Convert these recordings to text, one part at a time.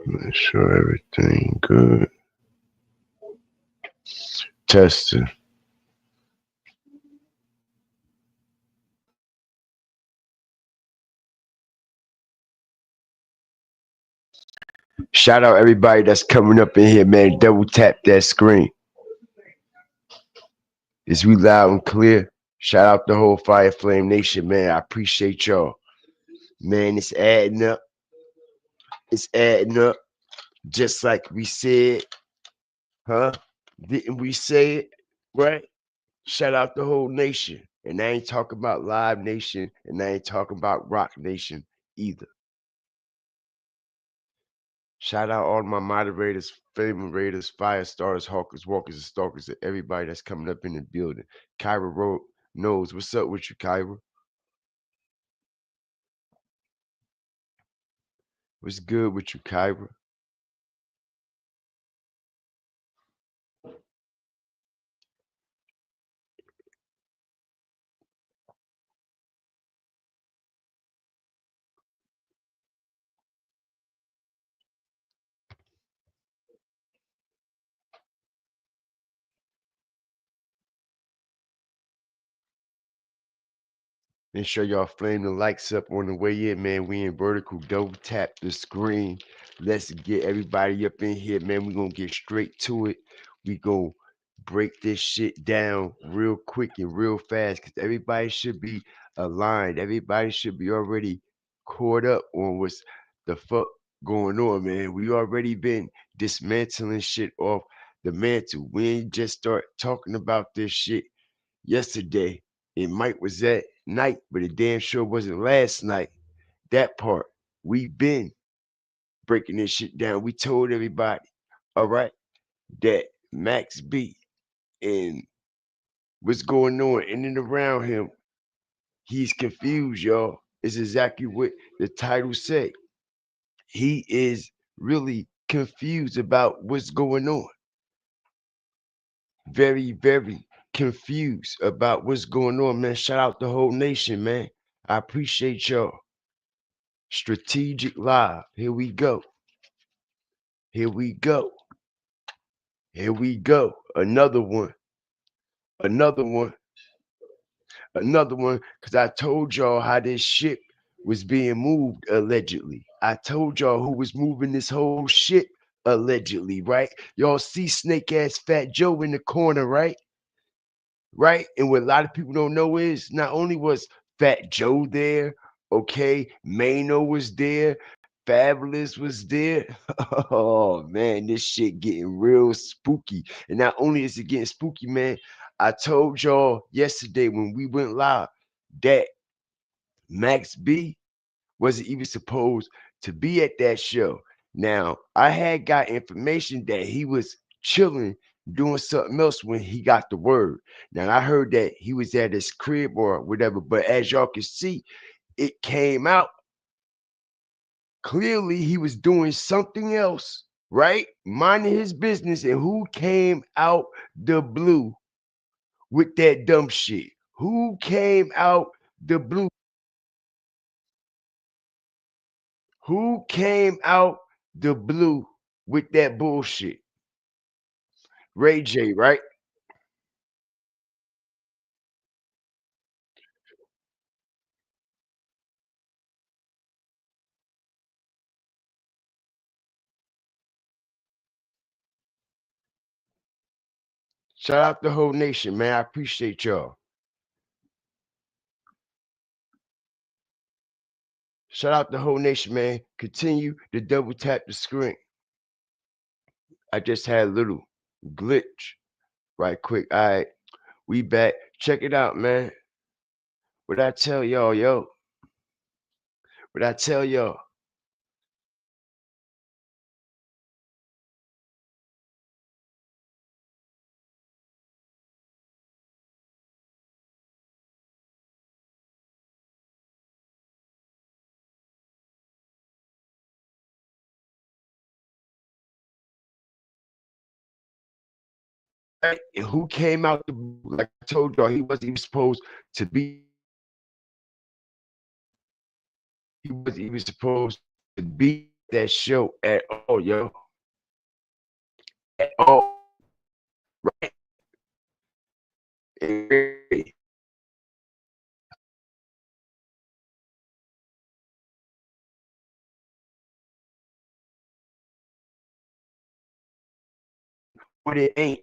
Make sure everything good. Testing. Shout out everybody that's coming up in here, man. Double tap that screen. Is we loud and clear? Shout out the whole Fire Flame Nation, man. I appreciate y'all. Man, it's adding up. It's adding up. Just like we said, huh? Didn't we say it? Right? Shout out the whole nation. And I ain't talking about Live Nation, and I ain't talking about Rock Nation either. Shout out all my moderators, family raiders, fire stars, hawkers, walkers, and stalkers, and everybody that's coming up in the building. Kyra Road knows what's up with you, Kyra. What's good with you, Kyra? Make sure y'all flame the likes up on the way in, man. We in vertical. Double tap the screen. Let's get everybody up in here, man. We gonna get straight to it. We gonna break this shit down real quick and real fast because everybody should be aligned. Everybody should be already caught up on what's the fuck going on, man. We already been dismantling shit off the mantle. We ain't just start talking about this shit yesterday. It might was that night, but it damn sure wasn't last night. That part. We been breaking this shit down. We told everybody, all right, that Max B and what's going on in and around him, he's confused, y'all. It's exactly what the title say. He is really confused about what's going on. Very, very confused about what's going on, man. Shout out the whole nation, man. I appreciate y'all. Strategic Live. Here we go. Here we go. Here we go. Another one. Another one. Another one. Because I told y'all how this ship was being moved allegedly. I told y'all who was moving this whole ship allegedly, right? Y'all see snake ass Fat Joe in the corner, right? Right? And what a lot of people don't know is not only was Fat Joe there, okay, Mano was there, Fabulous was there. Oh man, this shit getting real spooky. And not only is it getting spooky, man, I told y'all yesterday when we went live that Max B wasn't even supposed to be at that show. Now, I had got information that he was chilling, doing something else when he got the word. Now, I heard that he was at his crib or whatever, but as y'all can see, it came out clearly he was doing something else, right? Minding his business. And who came out the blue with that dumb shit? Who came out the blue? Who came out the blue with that bullshit? Ray J, right? Shout out the whole nation, man. I appreciate y'all. Shout out the whole nation, man. Continue to double tap the screen. I just had a little glitch right quick. All right, we back. Check it out, man. What I tell y'all, yo. What I tell y'all. Right? And who came out the blue? Like I told y'all, he wasn't even supposed to be. He wasn't even supposed to be that show at all, yo. At all, right? And really, what it ain't.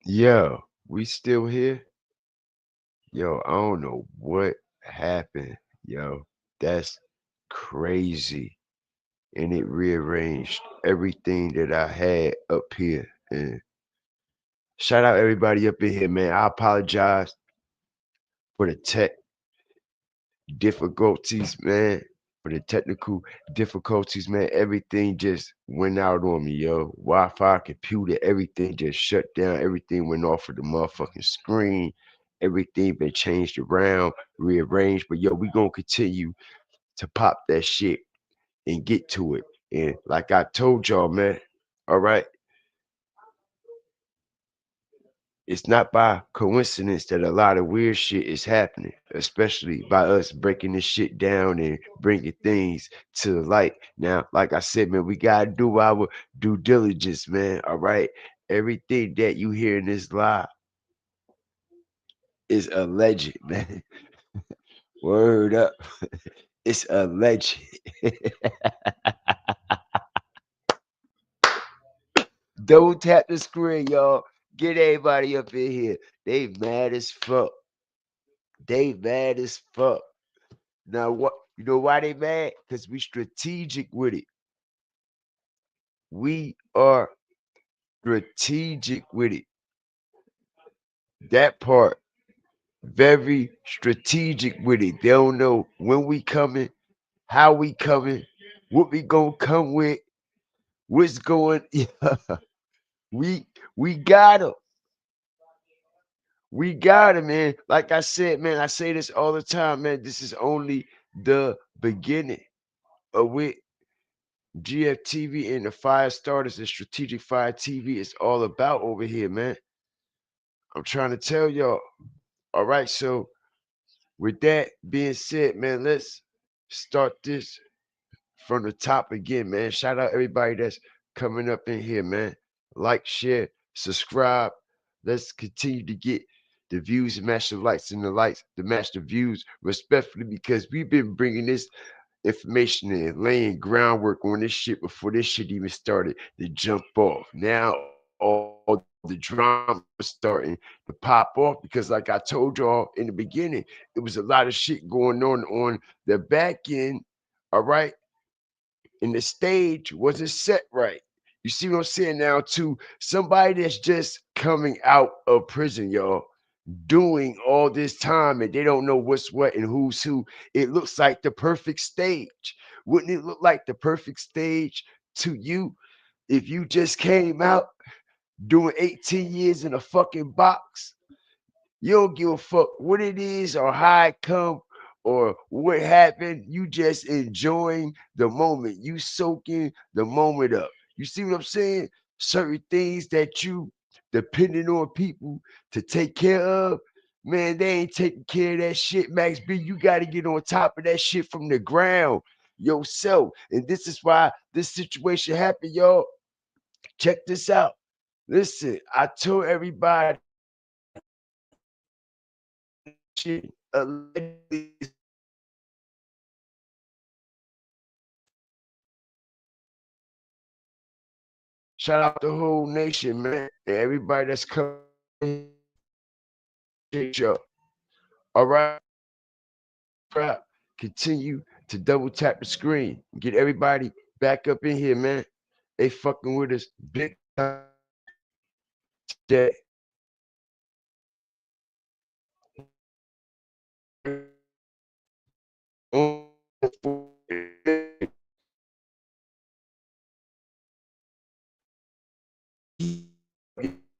Yo, we still here? Yo, I don't know what happened. Yo, that's crazy. And it rearranged everything that I had up here. And shout out everybody up in here, man. I apologize for the tech difficulties, man. For the technical difficulties, man. Everything just went out on me, yo. Wi-Fi, computer, everything just shut down. Everything went off of the motherfucking screen. Everything been changed around, rearranged. But yo, we gonna continue to pop that shit and get to it. And like I told y'all, man, all right, it's not by coincidence that a lot of weird shit is happening, especially by us breaking this shit down and bringing things to the light. Now, like I said, man, we gotta do our due diligence, man. All right, everything that you hear in this live is alleged, man. Word up, it's alleged. Don't tap the screen, y'all. Get everybody up in here. They mad as fuck. They mad as fuck. Now what you know why they mad? Because we strategic with it. We are strategic with it. That part, very strategic with it. They don't know when we coming, how we coming, what we gonna come with, what's going. we we got 'em. We got it, man. Like I said, man, I say this all the time, man. This is only the beginning of what GFTV and the Fire Starters and Strategic Fire TV is all about over here, man. I'm trying to tell y'all. All right, so with that being said, man, let's start this from the top again, man. Shout out everybody that's coming up in here, man. Like, share, subscribe. Let's continue to get the views and match the likes to match the views respectfully because we've been bringing this information and laying groundwork on this shit before this shit even started to jump off. Now all the drama starting to pop off because, like I told y'all in the beginning, it was a lot of shit going on the back end. All right, and the stage wasn't set right. You see what I'm saying now? To somebody that's just coming out of prison, y'all, doing all this time and they don't know what's what and who's who. It looks like the perfect stage. Wouldn't it look like the perfect stage to you if you just came out doing 18 years in a fucking box? You don't give a fuck what it is or how it come or what happened. You just enjoying the moment. You soaking the moment up. You see what I'm saying? Certain things that you depending on people to take care of. Man, they ain't taking care of that shit, Max B. You got to get on top of that shit from the ground yourself. And this is why this situation happened, y'all. Check this out. Listen, I told everybody shit allegedly shout out the whole nation, man. And everybody that's coming y'all. All right, crap. Continue to double tap the screen. Get everybody back up in here, man. They fucking with us big time today.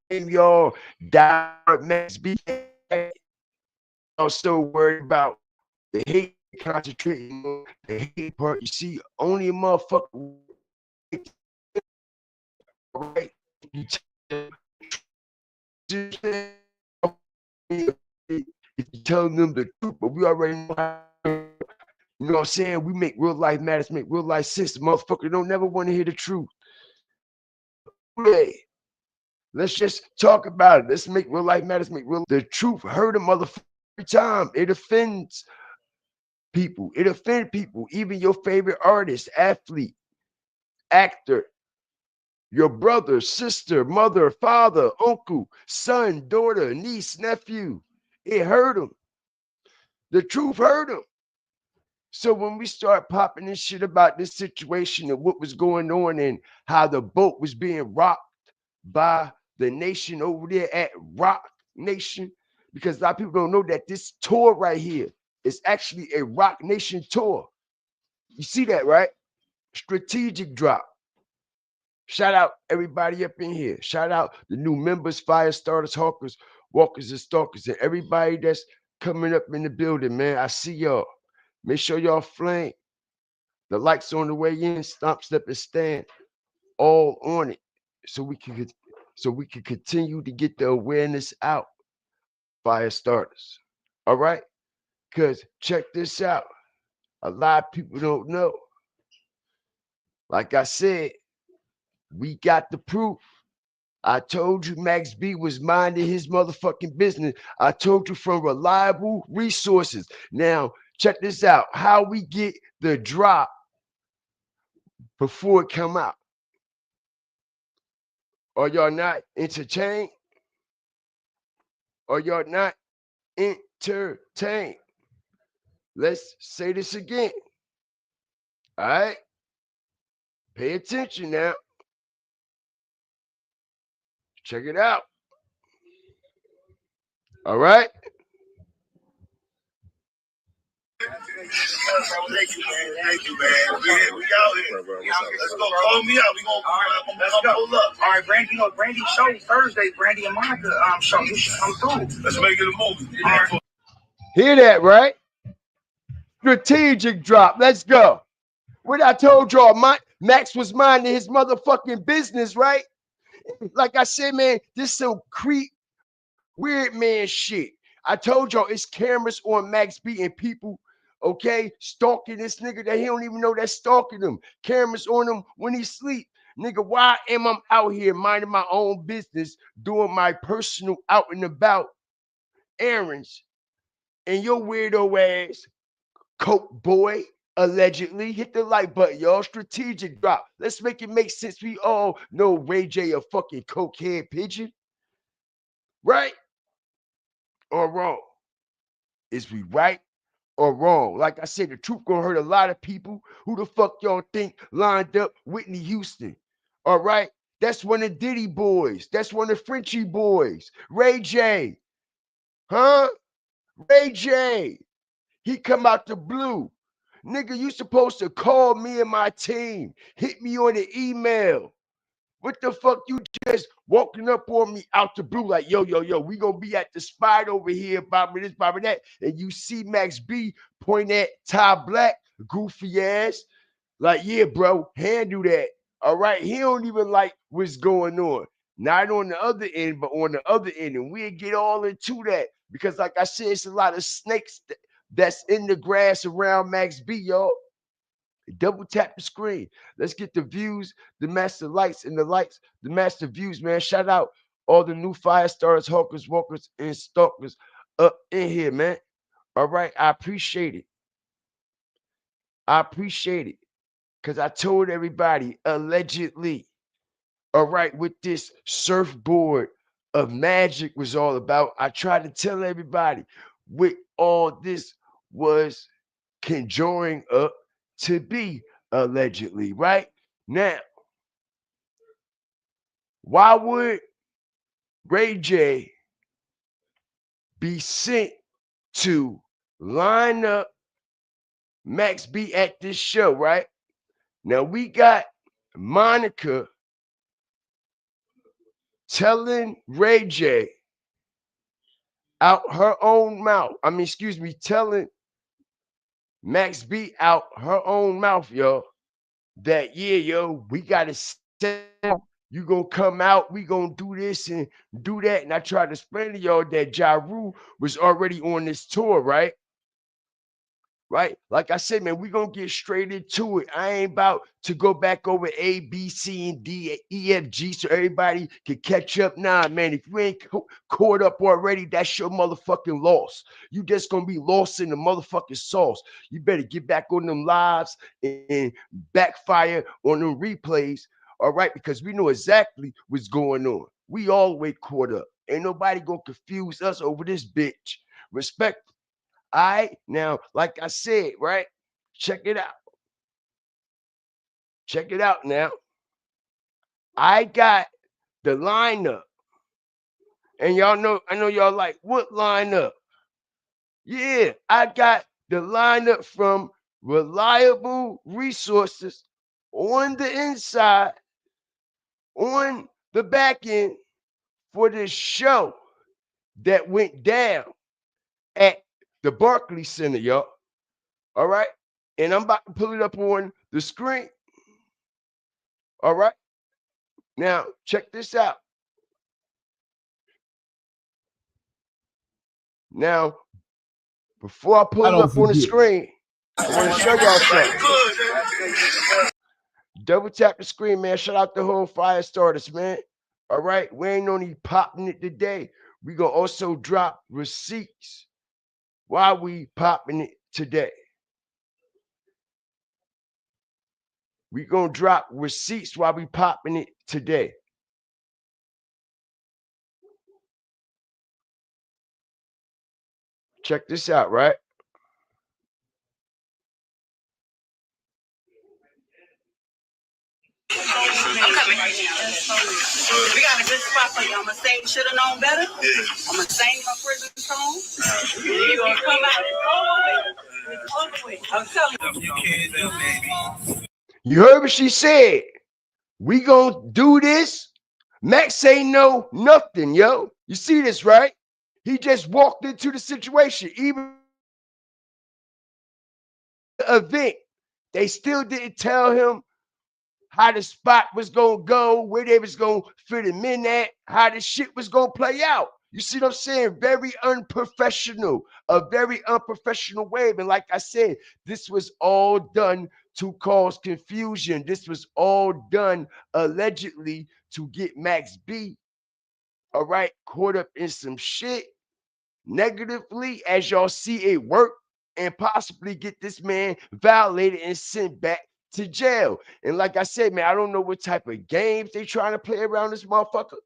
Y'all, Direct Max B. Y'all so worried about the hate concentrating on the hate part. You see, only a motherfucker right. You if you telling them the truth, but we already know how. You know what I'm saying? We make real life matters, make real life sense. The motherfucker don't never want to hear the truth. Hey, let's just talk about it. Let's make real life matters, make real the truth hurt a motherfucker every time. It offends people. It offends people. Even your favorite artist, athlete, actor, Your brother, sister, mother, father, uncle, son, daughter, niece, nephew. It hurt them. The truth hurt them. So when we start popping this shit about this situation and what was going on and how the boat was being rocked by the nation over there at Rock Nation, because a lot of people don't know that this tour right here is actually a Rock Nation tour. You see that, right? Strategic drop. Shout out everybody up in here. Shout out the new members, fire starters, hawkers, walkers, and stalkers, and everybody that's coming up in the building, man. I see y'all. Make sure y'all flame. The lights on the way in. Stomp, step, and stand. All on it, so we can continue to get the awareness out. Fire starters. All right, because check this out. A lot of people don't know. Like I said, we got the proof. I told you Max B was minding his motherfucking business. I told you from reliable resources. Now, check this out. How we get the drop before it come out. Are y'all not entertained? Are y'all not entertained? Let's say this again. All right? Pay attention now. Check it out. All right? Thank you, man. Thank you, man. We out here. Let's go. Call me out. We gonna let's go. Pull up. All right, Brandy. You know, Brandy show Thursday. Brandy and Monica show. You should come through. Let's make it a movie. All right. Hear that, right? Strategic drop. Let's go. What I told y'all, Max was minding his motherfucking business, right? Like I said, man, this some creep, weird man shit. I told y'all it's cameras on Max B and people, okay, stalking this nigga that he don't even know that's stalking him. Cameras on him when he sleep. Nigga, why am I out here minding my own business, doing my personal out and about errands, and your weirdo ass coke boy allegedly hit the like button, y'all. Strategic drop. Let's make it make sense. We all know Ray J a fucking cokehead pigeon, right or wrong? Is we right or wrong? Like I said, the truth gonna hurt a lot of people. Who the fuck y'all think lined up Whitney Houston? All right, that's one of Diddy boys. That's one of Frenchie boys. Ray J, huh? Ray J. He come out the blue. Nigga, you supposed to call me and my team. Hit me on the email. What the fuck you just walking up on me out the blue like, yo, we gonna be at the spot over here, Bobby this, Bobby that. And you see Max B point at Ty Black, goofy ass. Like, yeah, bro, handle that. All right. He don't even like what's going on. Not on the other end, but on the other end. And we'll get all into that. Because like I said, it's a lot of snakes that's in the grass around Max B, y'all. Double tap the screen. Let's get the views, the master lights, and the lights, the master views, man. Shout out all the new fire stars, hawkers, walkers, and stalkers up in here, man. All right. I appreciate it. I appreciate it. Because I told everybody allegedly, all right, what this surfboard of magic was all about. I tried to tell everybody what all this was conjuring up to be allegedly, right? Now, why would Ray J be sent to line up Max B at this show, right? Now we got Monica telling Ray J out her own mouth. I mean, excuse me, telling Max B out her own mouth, yo, that yeah, yo, we gotta sell. You gonna come out, we gonna do this and do that. And I tried to explain to y'all that Ja Rule was already on this tour, right? Right? Like I said, man, we're gonna get straight into it. I ain't about to go back over A, B, C, and D, E, F, G, so everybody can catch up. Nah, man, if you ain't caught up already, that's your motherfucking loss. You just gonna be lost in the motherfucking sauce. You better get back on them lives and backfire on them replays. All right, because we know exactly what's going on. We all the way caught up. Ain't nobody gonna confuse us over this bitch. Respect. All right, now, like I said, right? Check it out. Check it out now. I got the lineup, and y'all know. I know y'all like what lineup. Yeah, I got the lineup from reliable resources on the inside, on the back end for this show that went down at the Barclays Center, y'all. All right. And I'm about to pull it up on the screen. All right. Now, check this out. Now, before I I pull it don't up on the forget. screen, I want to show y'all something. Double tap the screen, man. Shout out the whole fire starters, man. All right. We ain't only popping it today. We gonna also drop receipts while we popping it today. We gonna drop receipts while we popping it today. Check this out, right? I'm coming right now. We got a good spot for you. I'm gonna sing Should Have Known Better. I'm gonna sing my prison song. You gonna come out all the way. I'm telling you. You heard what she said. We gonna do this. Max ain't know nothing, yo. You see this, right? He just walked into the situation. Even the event, they still didn't tell him how the spot was gonna go, where they was gonna fit him in at, how the shit was gonna play out. You see what I'm saying? Very unprofessional, a very unprofessional way. And like I said, this was all done to cause confusion. This was all done allegedly to get Max B, all right, caught up in some shit negatively, as y'all see it work, and possibly get this man violated and sent back to jail. And like I said, man, I don't know what type of games they trying to play around this motherfucker.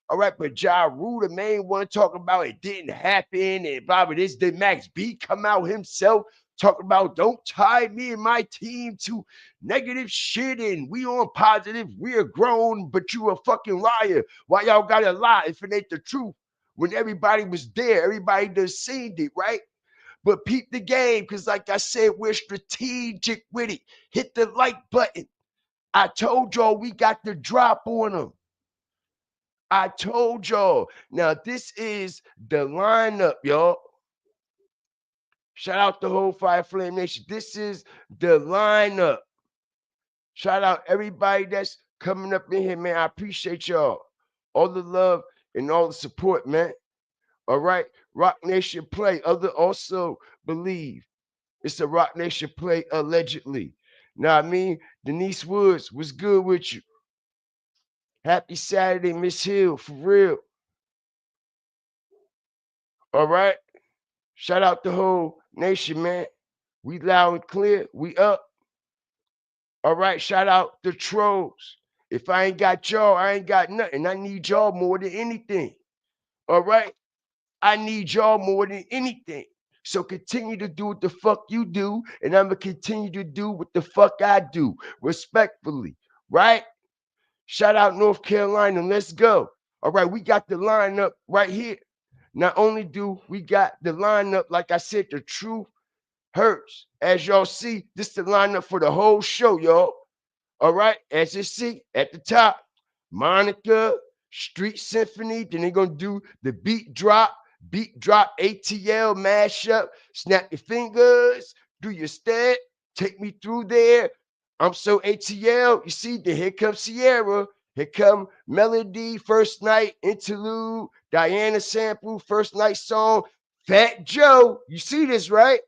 All right, but Ja Rule, the main one, talking about it didn't happen and blah blah. This did Max B come out himself talking about don't tie me and my team to negative shit and we on positive, we are grown, but you a fucking liar. Why y'all gotta lie if it ain't the truth? When everybody was there, everybody done seen it, right? But peep the game, because like I said, we're strategic with it. Hit the like button. I told y'all we got the drop on them. I told y'all. Now, this is the lineup, y'all. Shout out the whole Fire Flame Nation. This is the lineup. Shout out everybody that's coming up in here, man. I appreciate y'all. All the love and all the support, man. All right. Rock Nation play. Other also believe it's a Rock Nation play allegedly. Now I mean, Denise Woods was good with you. Happy Saturday, Miss Hill, for real. All right. Shout out the whole nation, man. We loud and clear. We up. All right. Shout out the trolls. If I ain't got y'all, I ain't got nothing. I need y'all more than anything. All right. I need y'all more than anything. So continue to do what the fuck you do, and I'm gonna continue to do what the fuck I do, respectfully, right? Shout out North Carolina. Let's go. All right, we got the lineup right here. Not only do we got the lineup, like I said, the truth hurts. As y'all see, this is the lineup for the whole show, y'all. All right, as you see at the top, Monica, Street Symphony. Then they're gonna do the beat drop ATL mashup. Snap your fingers, do your step, take me through there. I'm so ATL. You see, then here comes Sierra. Here come Melody, first night interlude. Diana sample, first night song. Fat Joe. You see this, right?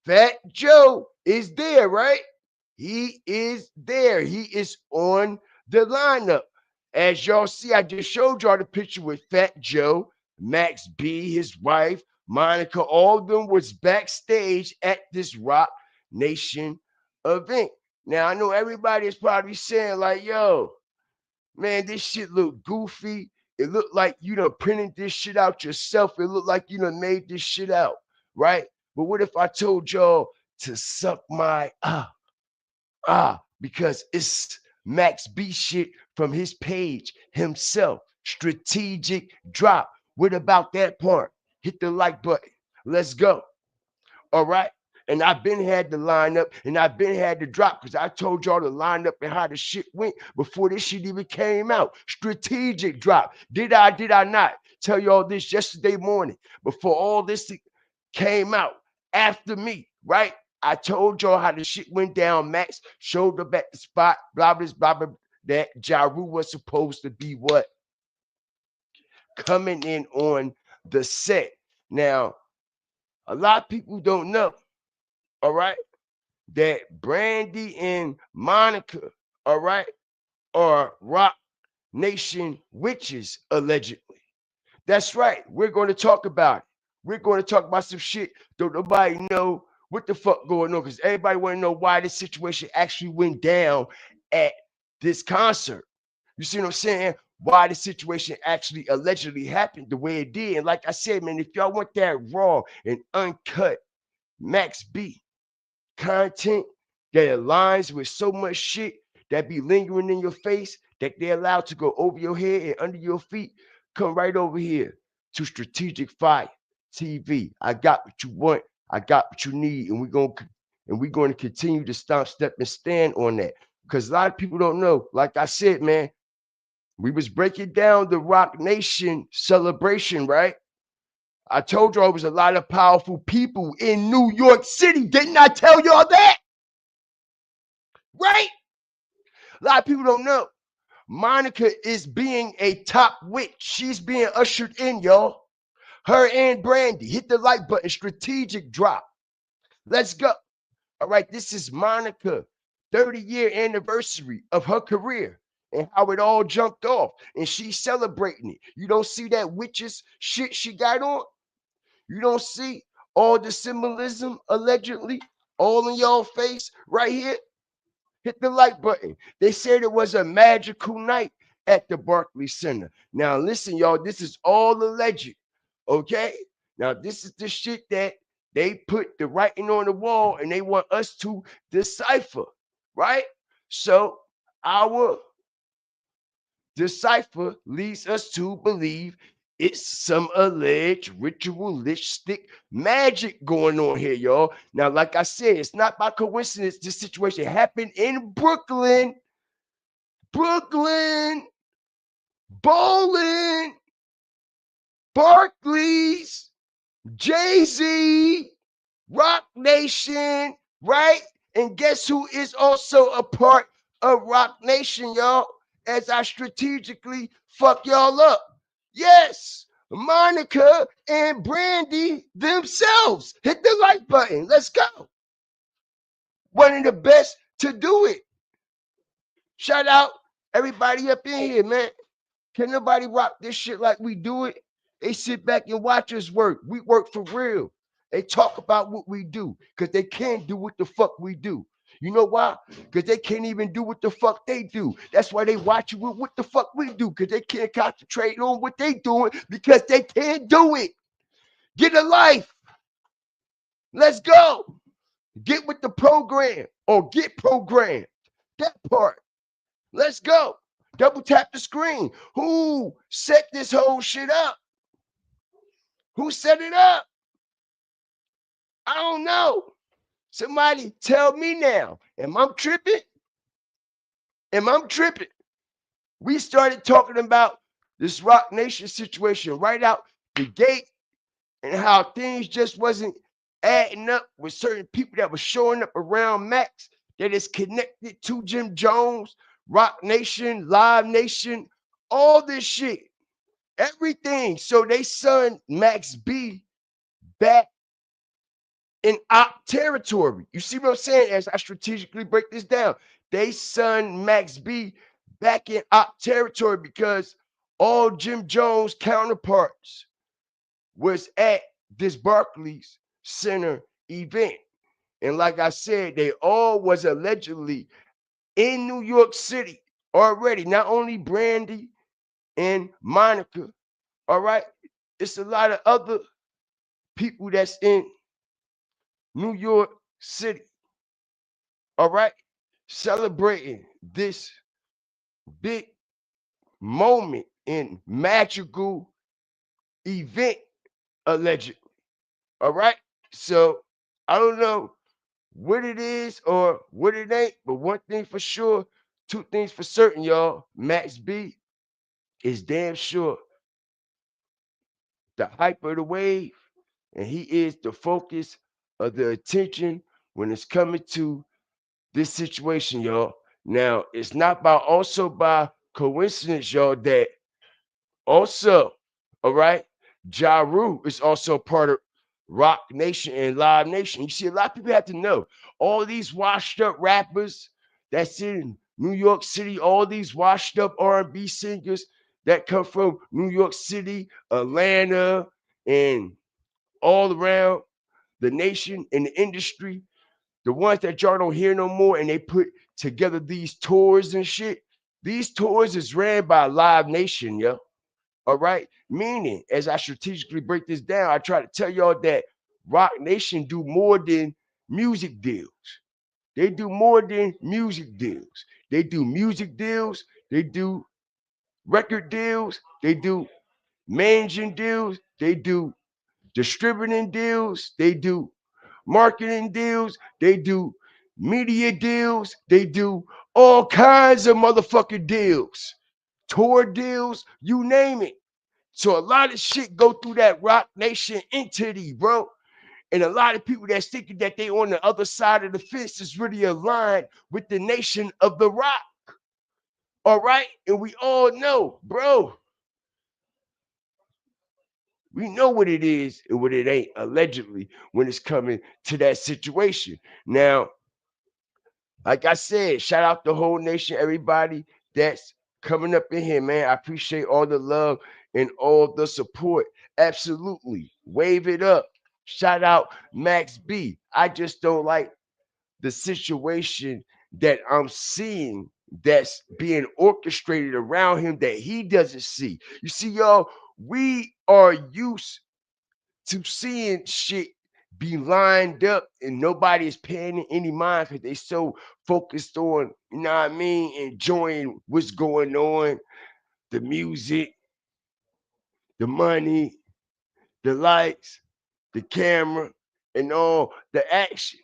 Fat Joe is there, right? He is there. He is on the lineup. As y'all see, I just showed y'all the picture with Fat Joe, Max B, his wife, Monica. All of them was backstage at this Rock Nation event. Now, I know everybody is probably saying, like, yo, Man, this shit look goofy. It looked like you done printed this shit out yourself. It looked like you done made this shit out, right? But what if I told y'all to suck my because it's Max B shit from his page himself. Strategic drop. What about that part? Hit the like button. Let's go. All right. And I've been had the line up and I've been had the drop because I told y'all to line up and how the shit went before this shit even came out. Strategic drop. Did I not tell y'all this yesterday morning before all this came out after me, right? I told y'all how the shit went down. Max showed up at the spot, blah, that Jaru was supposed to be what? Coming in on the set. Now, a lot of people don't know, all right, that Brandy and Monica, all right, are Rock Nation witches, allegedly. That's right. We're going to talk about it. We're going to talk about some shit. Don't nobody know what the fuck going on because everybody want to know why this situation actually went down at this concert. You see what I'm saying? Why the situation actually allegedly happened the way it did. And like I said, man, if y'all want that raw and uncut Max B content that aligns with so much shit that be lingering in your face that they're allowed to go over your head and under your feet, come right over here to Strategic Fire TV. I got what you want, I got what you need, and we're going to continue to stomp, step, and stand on that. Because a lot of people don't know. Like I said, man, we was breaking down the Rock Nation celebration, right? I told y'all it was a lot of powerful people in New York City. Didn't I tell y'all that? Right? A lot of people don't know. Monica is being a top witch. She's being ushered in, y'all. Her and Brandy. Hit the like button. Strategic drop. Let's go. All right, this is Monica, 30-year anniversary of her career and how it all jumped off. And she's celebrating it. You don't see that witches shit she got on? You don't see all the symbolism allegedly all in y'all face right here? Hit the like button. They said it was a magical night at the Barclays Center. Now, listen, y'all, this is all alleged. Okay? Now, this is the shit that they put the writing on the wall and they want us to decipher, right? So, our decipher leads us to believe it's some alleged ritualistic magic going on here, y'all. Now, like I said, it's not by coincidence this situation happened in Brooklyn, Brooklyn, Bowling, Barclays, Jay-Z, Rock Nation, right? And guess who is also a part of Rock Nation, y'all? As I strategically fuck y'all up. Yes, Monica and Brandy themselves. Hit the like button. Let's go. One of the best to do it. Shout out everybody up in here, man. Can nobody rock this shit like we do it? They sit back and watch us work. We work for real. They talk about what we do because they can't do what the fuck we do. You know why? Because they can't even do what the fuck they do. That's why they watch you with what the fuck we do because they can't concentrate on what they doing because they can't do it. Get a life. Let's go. Get with the program or get programmed. That part. Let's go. Double tap the screen. Who set this whole shit up? Who set it up? I don't know. Somebody tell me now. Am I tripping? Am I tripping? We started talking about this Rock Nation situation right out the gate and how things just wasn't adding up with certain people that were showing up around Max that is connected to Jim Jones, Rock Nation, Live Nation, all this shit. Everything. So they son Max B back in op territory. You see what I'm saying? As I strategically break this down, they son Max B back in op territory because all Jim Jones counterparts was at this Barclays Center event. And like I said, they all was allegedly in New York City already. Not only Brandy and Monica, all right? It's a lot of other people that's in New York City, all right? Celebrating this big moment and magical event, allegedly, all right? So I don't know what it is or what it ain't, but one thing for sure, two things for certain, y'all. Max B is damn sure the hype of the wave, and he is the focus of the attention when it's coming to this situation, y'all. Now, it's not by also by coincidence, y'all, that also, all right, Ja Rule is also part of Rock Nation and Live Nation. You see, a lot of people have to know all these washed up rappers that's in New York City, all these washed up R&B singers that come from New York City, Atlanta, and all around the nation and the industry, the ones that y'all don't hear no more, and they put together these tours and shit. These tours is ran by Live Nation, yo. All right. Meaning, as I strategically break this down, I try to tell y'all that Rock Nation do more than music deals. They do more than music deals. They do music deals. They do record deals. They do managing deals. They do distributing deals. They do marketing deals. They do media deals. They do all kinds of motherfucking deals, tour deals, you name it. So a lot of shit go through that Rock Nation entity, bro. And a lot of people that's thinking that they on the other side of the fence is really aligned with the nation of the rock. All right. And we all know, bro, we know what it is and what it ain't, allegedly, when it's coming to that situation. Now, like I said, shout out the whole nation, everybody that's coming up in here, man. I appreciate all the love and all the support. Absolutely. Wave it up. Shout out Max B. I just don't like the situation that I'm seeing that's being orchestrated around him that he doesn't see. You see, y'all, we are used to seeing shit be lined up and nobody is paying it any mind because they so focused on, you know what I mean, enjoying what's going on, the music, the money, the lights, the camera, and all the action.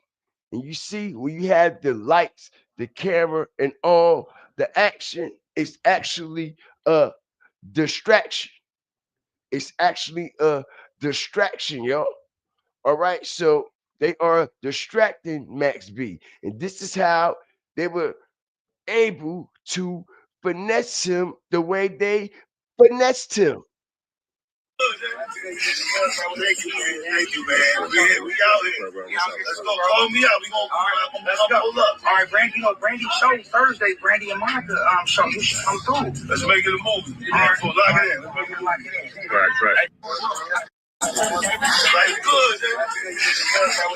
And you see, when you have the lights, the camera, and all the action, it's actually a distraction. It's actually a distraction, y'all. All right. So they are distracting Max B. And this is how they were able to finesse him the way they finessed him. Thank you, man. Thank you, man. We out here. Let's go. Call me out. We gonna let's go. Pull up. All right, Brandy. You know, Brandy show Thursday. Brandy and Monica show. You should come through. Let's make it a movie. All right, lock it in. Let's make it a movie. Right. Like good.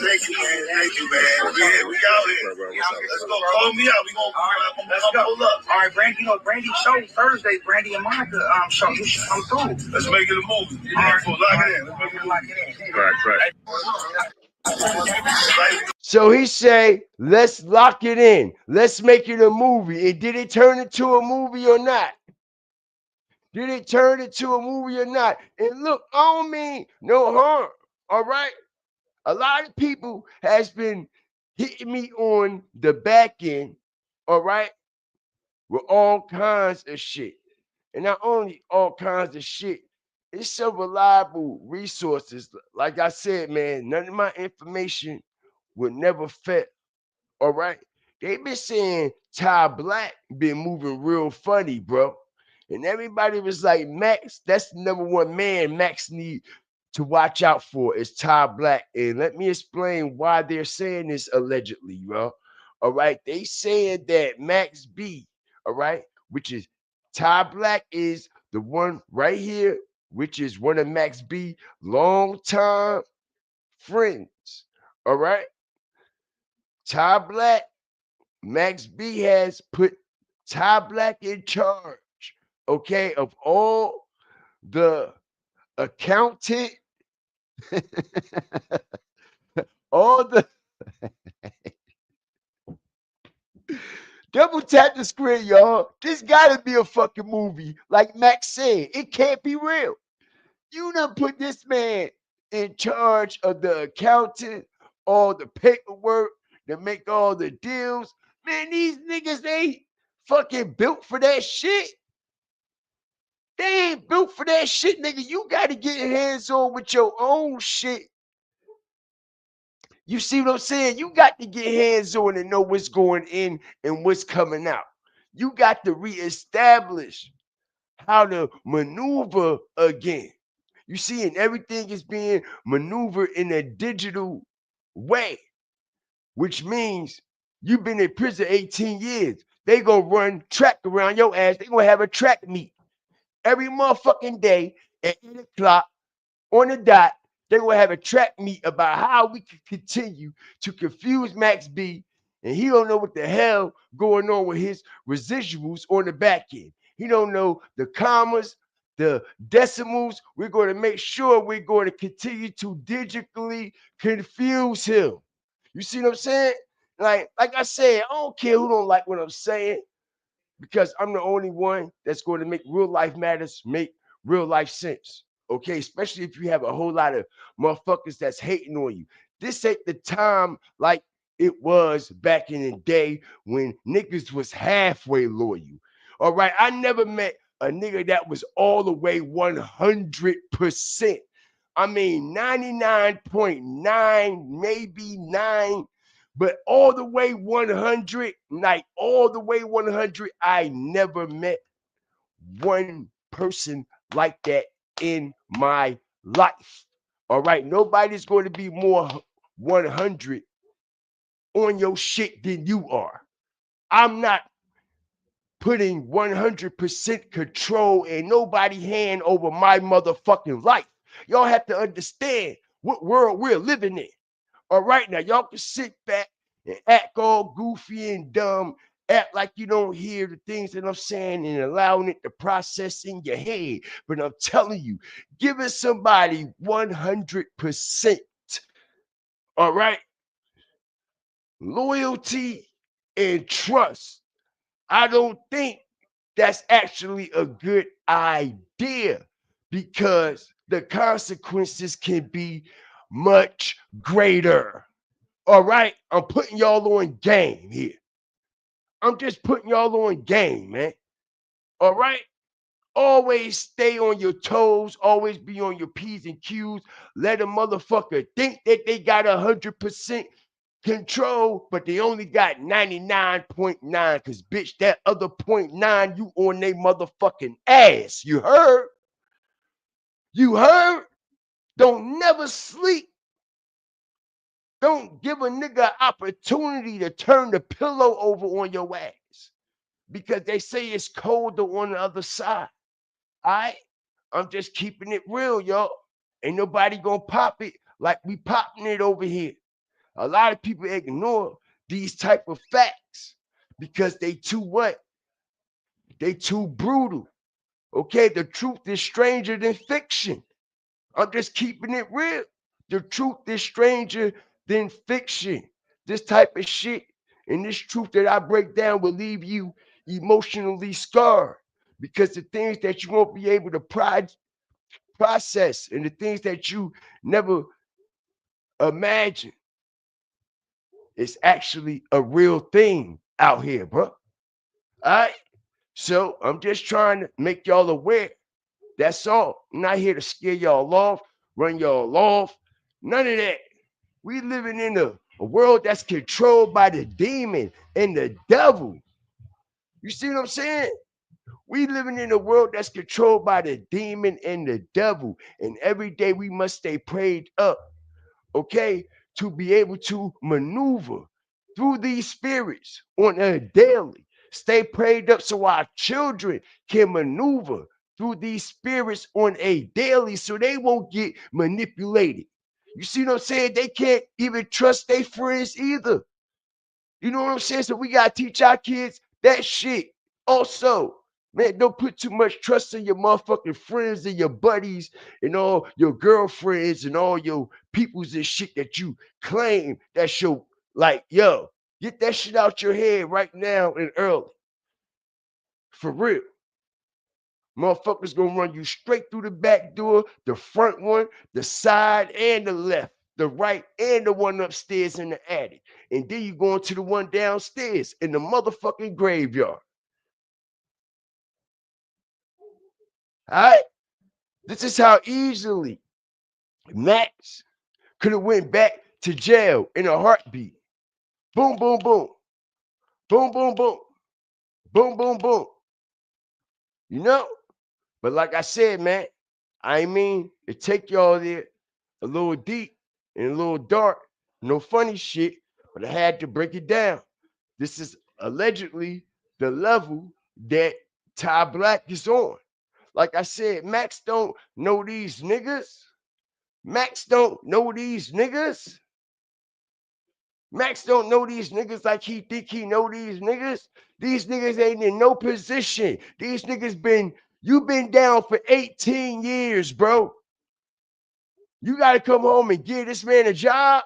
Thank you, man. Thank you, man. We out here. Let's go. Call me out. We gonna let's go. Pull up. All right, Brandy. You know, Brandy show Thursday. Brandy and Monica show. You should come through. Let's make it a movie. All right, lock it in. Let's make it a movie. Right. So he say, let's lock it in. Let's make it a movie. And did it turn into a movie or not? Did it turn into a movie or not? And look, I don't mean no harm. All right. A lot of people has been hitting me on the back end, all right, with all kinds of shit. And not only all kinds of shit, it's some reliable resources. Like I said, man, none of my information would never fit. All right. They been saying Ty Black been moving real funny, bro. And everybody was like, Max, that's the number one man Max need to watch out for is Ty Black. And let me explain why they're saying this allegedly, bro. All right. They saying that Max B, all right, which is Ty Black is the one right here, which is one of Max B longtime friends. All right. Ty Black, Max B has put Ty Black in charge, okay, of all the accountant, all the double tap the screen, y'all. This gotta be a fucking movie. Like Max said, it can't be real. You done put this man in charge of the accounting, all the paperwork, to make all the deals. Man, these niggas ain't fucking built for that shit. They ain't built for that shit, nigga. You gotta get hands on with your own shit. You see what I'm saying? You got to get hands on and know what's going in and what's coming out. You got to reestablish how to maneuver again. You see, and everything is being maneuvered in a digital way, which means you've been in prison 18 years. They gonna run track around your ass. They gonna have a track meet every motherfucking day at 8 o'clock on the dot. They're gonna have a track meet about how we can continue to confuse Max B, and he don't know what the hell going on with his residuals on the back end. He don't know the commas, the decimals. We're going to make sure we're going to continue to digitally confuse him. You see what I'm saying? Like I said, I don't care who don't like what I'm saying because I'm the only one that's going to make real life matters make real life sense. Okay, especially if you have a whole lot of motherfuckers that's hating on you. This ain't the time like it was back in the day when niggas was halfway loyal. All right, I never met a nigga that was all the way 100%. I mean, 99.9, maybe 9, but all the way 100, like all the way 100, I never met one person like that in my life. All right, nobody's going to be more 100 on your shit than you are. I'm not putting 100% control and nobody hand over my motherfucking life. Y'all have to understand what world we're living in. All right, now y'all can sit back and act all goofy and dumb, act like you don't hear the things that I'm saying and allowing it to process in your head. But I'm telling you, giving somebody 100%, all right, loyalty and trust, I don't think that's actually a good idea because the consequences can be much greater. All right, I'm putting y'all on game here. I'm just putting y'all on game, man. All right, always stay on your toes. Always be on your P's and Q's. Let a motherfucker think that they got 100% control, but they only got 99.9. Cause bitch, that other point nine, you on they motherfucking ass. You heard? You heard? Don't never sleep. Don't give a nigga opportunity to turn the pillow over on your ass because they say it's colder on the other side. All right? I'm just keeping it real, y'all. Ain't nobody gonna pop it like we popping it over here. A lot of people ignore these type of facts because they too what? They too brutal. Okay, the truth is stranger than fiction. I'm just keeping it real. The truth is stranger than fiction. This type of shit and this truth that I break down will leave you emotionally scarred because the things that you won't be able to process and the things that you never imagine is actually a real thing out here, bro. All right. So I'm just trying to make y'all aware. That's all. I'm not here to scare y'all off, run y'all off. None of that. We living in a world that's controlled by the demon and the devil. You see what I'm saying? We living in a world that's controlled by the demon and the devil. And every day we must stay prayed up, okay, to be able to maneuver through these spirits on a daily. Stay prayed up so our children can maneuver through these spirits on a daily so they won't get manipulated. You see what I'm saying? They can't even trust their friends either. You know what I'm saying? So we got to teach our kids that shit. Also, man, don't put too much trust in your motherfucking friends and your buddies and all your girlfriends and all your peoples and shit that you claim that's your, like, yo, get that shit out your head right now and early. For real. Motherfuckers gonna run you straight through the back door, the front one, the side, and the left, the right, and the one upstairs in the attic. And then you going to the one downstairs in the motherfucking graveyard. All right? This is how easily Max could have went back to jail in a heartbeat. Boom, boom, boom. Boom, boom, boom. Boom, boom, boom. You know? But like I said, man, I mean to take y'all there a little deep and a little dark. No funny shit, but I had to break it down. This is allegedly the level that Ty Black is on. Like I said, Max don't know these niggas. Max don't know these niggas. Max don't know these niggas like he think he know these niggas. These niggas ain't in no position. These niggas you been down for 18 years, bro. You gotta come home and give this man a job.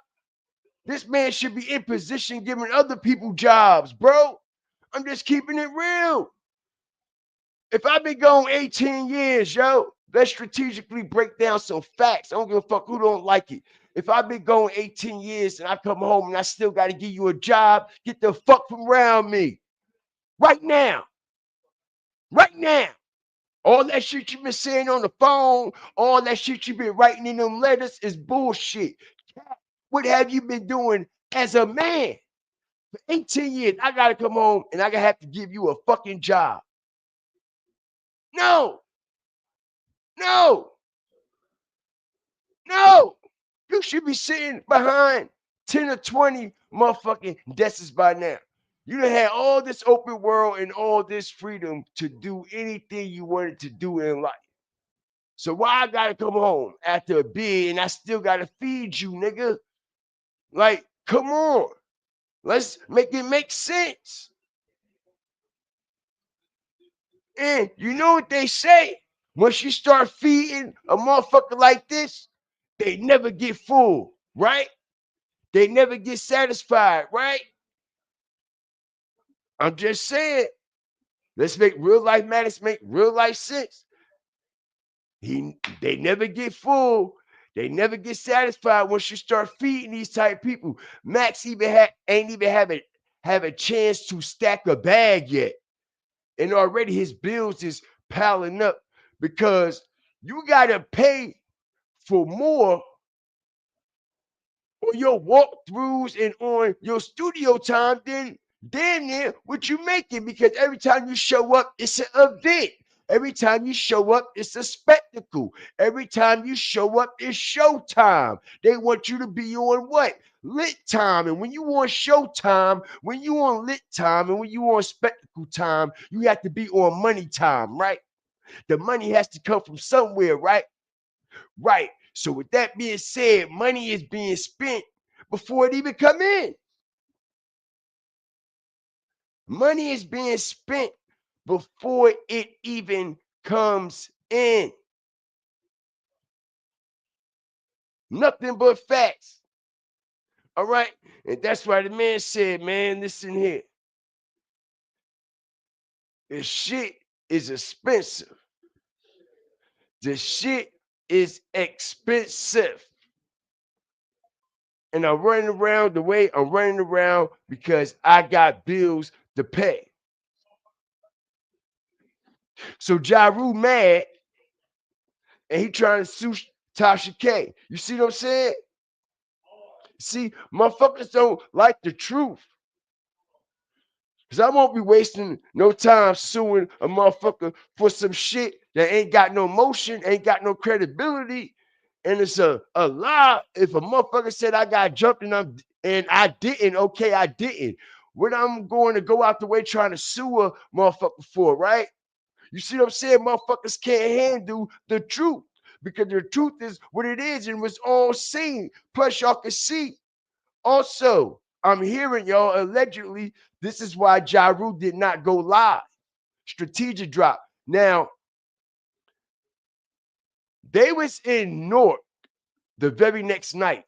This man should be in position giving other people jobs, bro. I'm just keeping it real. If I've been gone 18 years, yo, let's strategically break down some facts. I don't give a fuck who don't like it. If I've been gone 18 years and I come home and I still got to give you a job, get the fuck from around me. Right now. Right now. All that shit you've been saying on the phone, all that shit you've been writing in them letters is bullshit. What have you been doing as a man? For 18 years, I got to come home and I have to give you a fucking job. No. No. No. You should be sitting behind 10 or 20 motherfucking desks by now. You done had all this open world and all this freedom to do anything you wanted to do in life. So why I gotta come home after a bid and I still gotta feed you, nigga? Like, come on. Let's make it make sense. And you know what they say? Once you start feeding a motherfucker like this, they never get full, right? They never get satisfied, right? I'm just saying, let's make real life matters make real life sense. They never get full. They never get satisfied once you start feeding these type people. Max ain't even have a chance to stack a bag yet, and already his bills is piling up because you gotta pay for more on your walkthroughs and on your studio time than damn near what you making because every time you show up, it's an event. Every time you show up, it's a spectacle. Every time you show up, it's showtime. They want you to be on what? Lit time. And when you on showtime, when you on lit time, and when you on spectacle time, you have to be on money time, right? The money has to come from somewhere, right? Right. So with that being said, money is being spent before it even come in. Money is being spent before it even comes in. Nothing but facts. All right. And that's why the man said, man, listen here. This shit is expensive. The shit is expensive. And I'm running around the way I'm running around because I got bills to pay. So Ja Rule mad and he trying to sue Tasha K. You see what I'm saying? See, motherfuckers don't like the truth. Cause I won't be wasting no time suing a motherfucker for some shit that ain't got no motion, ain't got no credibility, and it's a lie. If a motherfucker said I got jumped and I didn't, okay, I didn't. What I'm going to go out the way trying to sue a motherfucker for, right? You see what I'm saying? Motherfuckers can't handle the truth because the truth is what it is and was all seen. Plus, y'all can see. Also, I'm hearing y'all allegedly. This is why Ja Rule did not go live strategic drop. Now, they was in Newark the very next night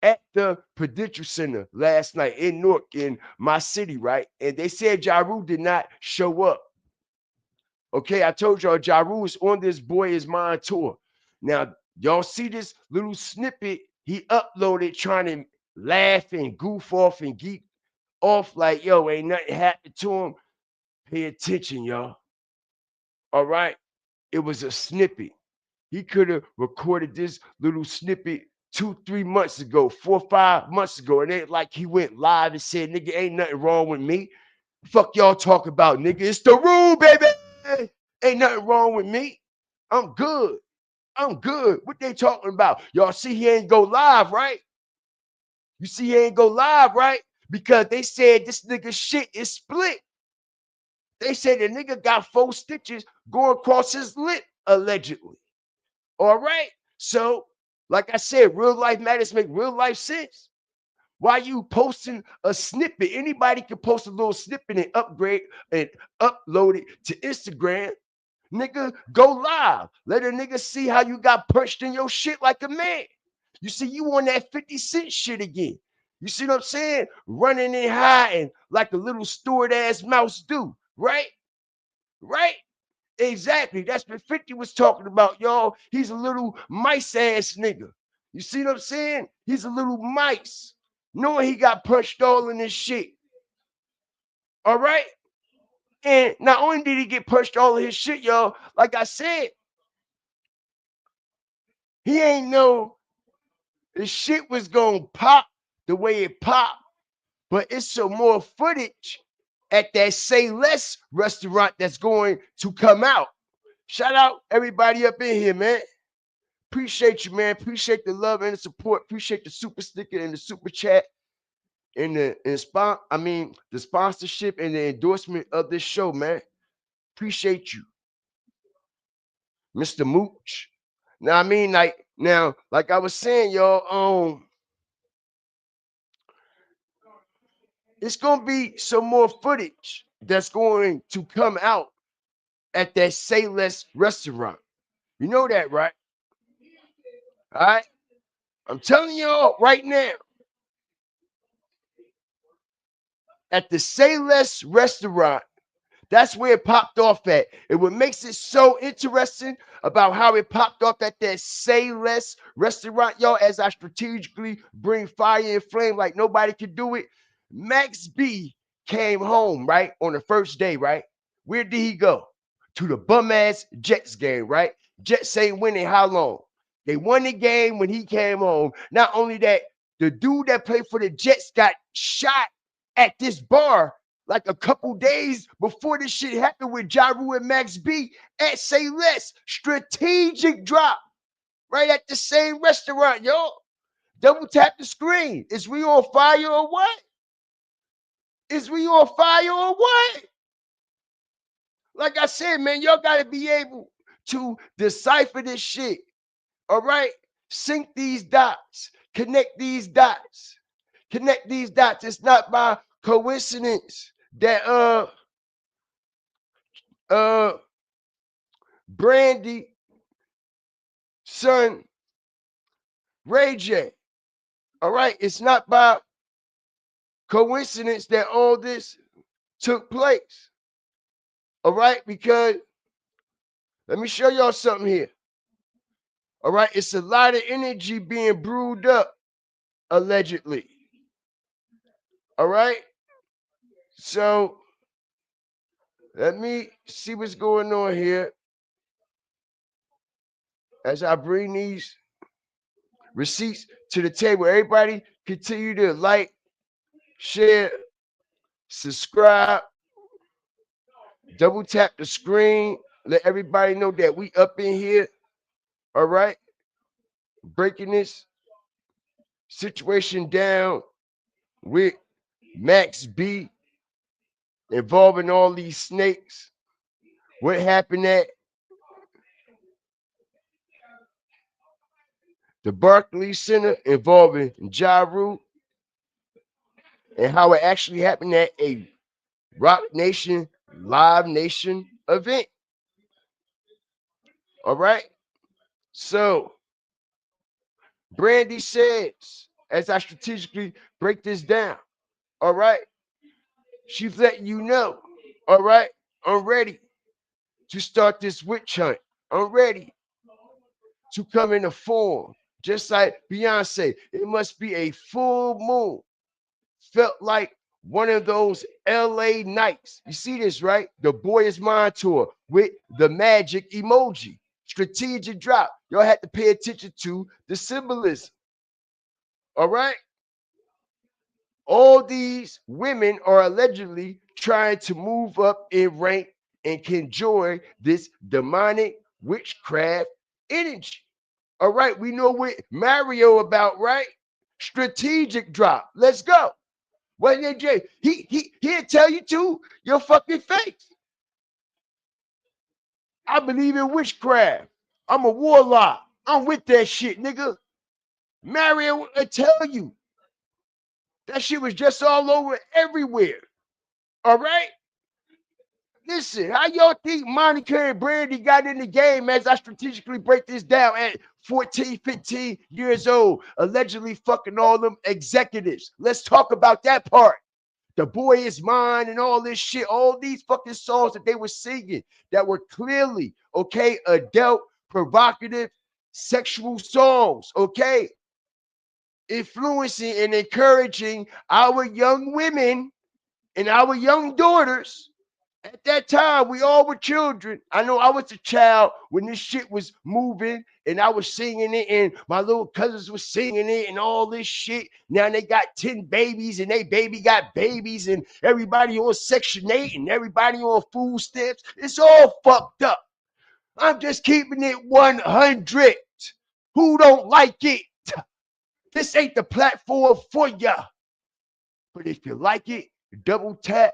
at the Prudential Center last night in Newark, in my city, right? And they said Ja Rule did not show up. Okay, I told y'all Ja Rule is on this Boy Is Mine tour. Now, y'all see this little snippet he uploaded trying to laugh and goof off and geek off like, yo, ain't nothing happened to him. Pay attention, y'all. All right? It was a snippet. He could have recorded this little snippet 2, 3 months ago, 4, 5 months ago, and it like he went live and said, nigga, ain't nothing wrong with me. Fuck y'all talk about, nigga. It's the rule, baby. Ain't nothing wrong with me. I'm good. I'm good. What they talking about? Y'all see he ain't go live, right? You see he ain't go live, right? Because they said this nigga shit is split. They said the nigga got 4 stitches going across his lip, allegedly. All right. So, like I said, real life matters make real life sense. Why you posting a snippet? Anybody can post a little snippet and upgrade and upload it to Instagram. Nigga, go live. Let a nigga see how you got punched in your shit like a man. You see, you on that 50 Cent shit again. You see what I'm saying? Running and hiding like a little steward ass mouse do. Right? Right? Exactly. That's what 50 was talking about, y'all. He's a little mice ass nigga. You see what I'm saying? He's a little mice. Knowing he got punched all in his shit. All right? And not only did he get punched all in his shit, y'all, like I said, he ain't know the shit was gonna pop the way it popped. But it's some more footage at that Say Less restaurant that's going to come out. Shout out everybody up in here, man. Appreciate you, man. Appreciate the love and the support. Appreciate the super sticker and the super chat and the sponsorship and the endorsement of this show, man. Appreciate you, Mr. Mooch. Now I mean, like I was saying, y'all, it's gonna be some more footage that's going to come out at that Say Less restaurant. You know that, right? All right. I'm telling y'all right now, at the Say Less restaurant, that's where it popped off at. And what makes it so interesting about how it popped off at that Say Less restaurant, y'all, as I strategically bring fire and flame like nobody can do it. Max B came home, right, on the first day, right? Where did he go? To the bum ass Jets game, right? Jets ain't winning how long? They won the game when he came home. Not only that, the dude that played for the Jets got shot at this bar like a couple days before this shit happened with Ja Rule and Max B at Say Less. Strategic drop right at the same restaurant, y'all. Double tap the screen. Is we on fire or what? Is we on fire or what? Like I said, man, y'all got to be able to decipher this shit. All right? Sync these dots. Connect these dots. Connect these dots. It's not by coincidence that uh Brandy son Ray J. All right, it's not by coincidence that all this took place. All right, because let me show y'all something here. All right, it's a lot of energy being brewed up, allegedly. All right, so let me see what's going on here as I bring these receipts to the table. Everybody continue to like, share, subscribe, double tap the screen. Let everybody know that we up in here. All right. Breaking this situation down with Max B involving all these snakes. What happened at the Barclays Center involving Ja Rule and how it actually happened at a Rock Nation, Live Nation event. All right. So Brandy says, as I strategically break this down, all right, she's letting you know, all right, I'm ready to start this witch hunt. I'm ready to come into form. Just like Beyonce, it must be a full moon. Felt like one of those LA nights. You see this, right? The Boy Is Mine tour with the magic emoji. Strategic drop. Y'all had to pay attention to the symbolism. All right? All these women are allegedly trying to move up in rank and can enjoy this demonic witchcraft energy. All right, we know what Mario about, right? Strategic drop. Let's go. What did Jay? He'll tell you to your fucking face. I believe in witchcraft. I'm a warlock. I'm with that shit, nigga. Mario will tell you that shit was just all over everywhere. All right? Listen, how y'all think Monica and Brandy got in the game as I strategically break this down at 14, 15 years old, allegedly fucking all them executives? Let's talk about that part. The Boy Is Mine and all this shit, all these fucking songs that they were singing that were clearly, okay, adult, provocative, sexual songs, okay, influencing and encouraging our young women and our young daughters. At that time, we all were children. I know I was a child when this shit was moving and I was singing it, and my little cousins were singing it and all this shit. Now they got 10 babies and they baby got babies, and everybody on Section 8 and everybody on food stamps. It's all fucked up. I'm just keeping it 100. Who don't like it? This ain't the platform for ya. But if you like it, double tap,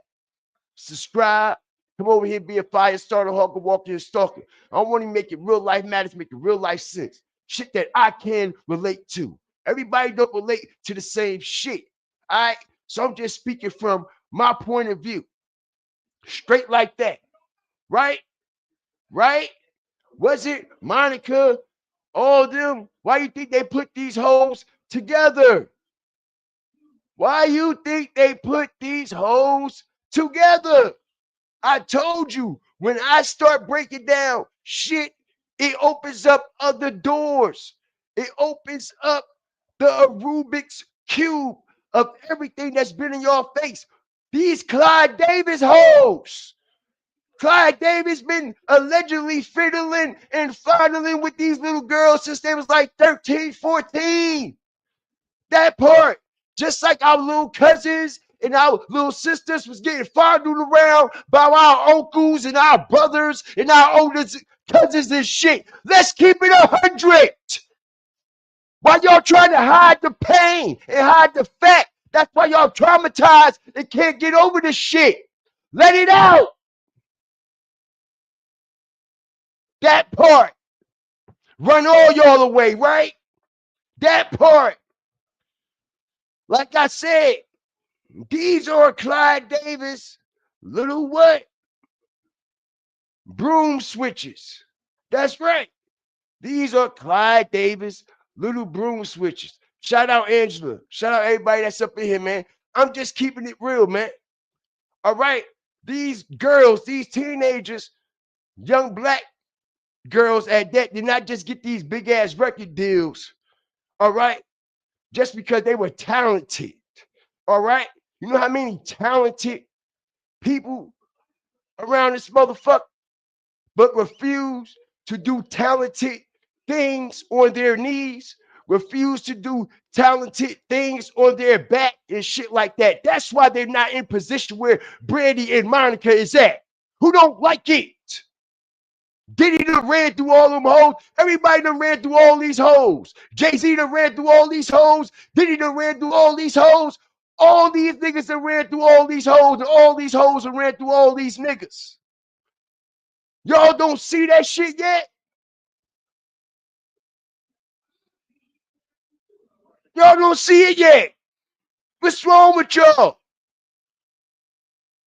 subscribe. Come over here, be a fire starter, hawker, walker, and stalker. I want to make it real life matters, make it real life sense. Shit that I can relate to. Everybody don't relate to the same shit. All right. So I'm just speaking from my point of view. Straight like that. Right? Right? Was it Monica? All of them? Why you think they put these hoes together? Why you think they put these hoes together? I told you, when I start breaking down shit, it opens up other doors. It opens up the Rubik's Cube of everything that's been in your face. These Clyde Davis hoes. Clyde Davis been allegedly fiddling and fondling with these little girls since they was like 13, 14. That part. Just like our little cousins and our little sisters was getting fondled around by our uncles and our brothers and our older cousins and shit. Let's keep it 100. Why y'all trying to hide the pain and hide the fact? That's why y'all traumatized and can't get over this shit. Let it out. That part. Run all y'all away, right? That part. Like I said, these are Clyde Davis little what? Broom switches. That's right. These are Clyde Davis little broom switches. Shout out Angela. Shout out everybody that's up in here, man. I'm just keeping it real, man. All right. These girls, these teenagers, young black girls at that, did not just get these big ass record deals. All right. Just because they were talented. All right. You know how many talented people around this motherfucker, but refuse to do talented things on their knees, refuse to do talented things on their back and shit like that. That's why they're not in position where Brandy and Monica is at. Who don't like it? Diddy done ran through all them hoes. Everybody done ran through all these hoes. Jay-Z done ran through all these hoes. Diddy done ran through all these hoes. All these niggas done ran through all these hoes, and all these hoes done ran through all these niggas. Y'all don't see that shit yet? Y'all don't see it yet. What's wrong with y'all?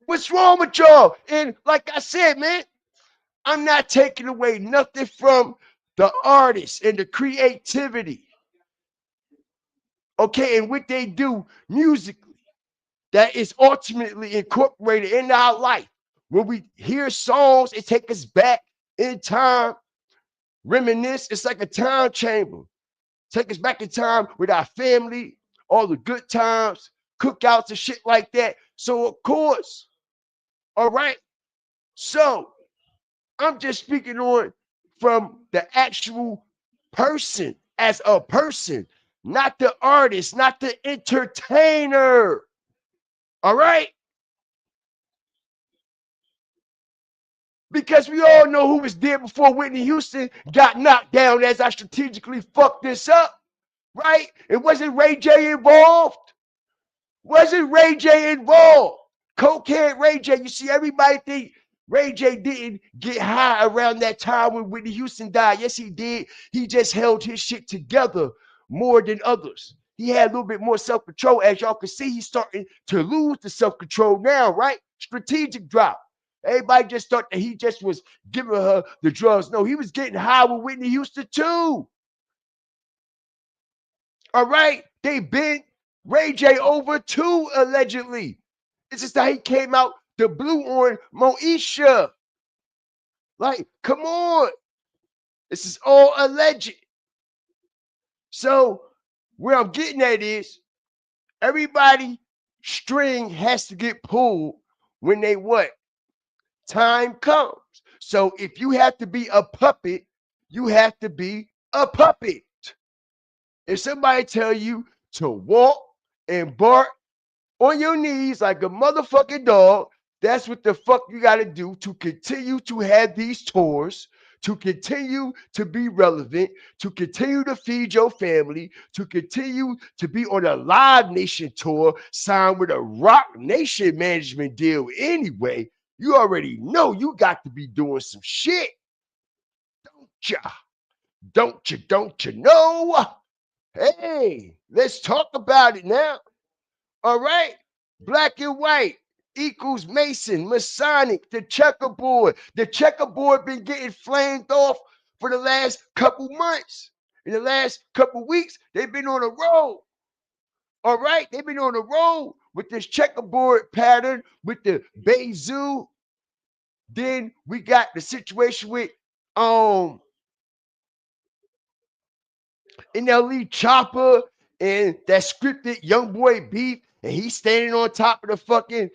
What's wrong with y'all? And like I said, man, I'm not taking away nothing from the artists and the creativity, okay, and what they do musically that is ultimately incorporated into our life. When we hear songs, it takes us back in time, reminisce. It's like a time chamber. Take us back in time with our family, all the good times, cookouts and shit like that. So, of course, all right. So, I'm just speaking on from the actual person as a person, not the artist, not the entertainer. All right? Because we all know who was there before Whitney Houston got knocked down as I strategically fucked this up, right? It wasn't Ray J involved. Wasn't Ray J involved? Cokehead Ray J. You see, everybody think Ray J didn't get high around that time when Whitney Houston died. Yes, he did. He just held his shit together more than others. He had a little bit more self-control. As y'all can see, he's starting to lose the self-control now, right? Strategic drop. Everybody just thought that he just was giving her the drugs. No, he was getting high with Whitney Houston too. All right? They bent Ray J over too, allegedly. It's just how he came out the blue on Moesha. Like, come on. This is all alleged. So, where I'm getting at is everybody string has to get pulled when they what? Time comes. So, if you have to be a puppet, you have to be a puppet. If somebody tell you to walk and bark on your knees like a motherfucking dog, that's what the fuck you got to do to continue to have these tours, to continue to be relevant, to continue to feed your family, to continue to be on a Live Nation tour signed with a Rock Nation management deal anyway. You already know you got to be doing some shit. Don't ya? Don't you know? Hey, let's talk about it now. All right. Black and white equals Mason, Masonic, the checkerboard. The checkerboard been getting flamed off for the last couple months. In the last couple weeks, they've been on a roll. All right. They've been on a roll with this checkerboard pattern with the Beizou. Then we got the situation with NLE Chopper and that scripted young boy beef, and he's standing on top of the fucking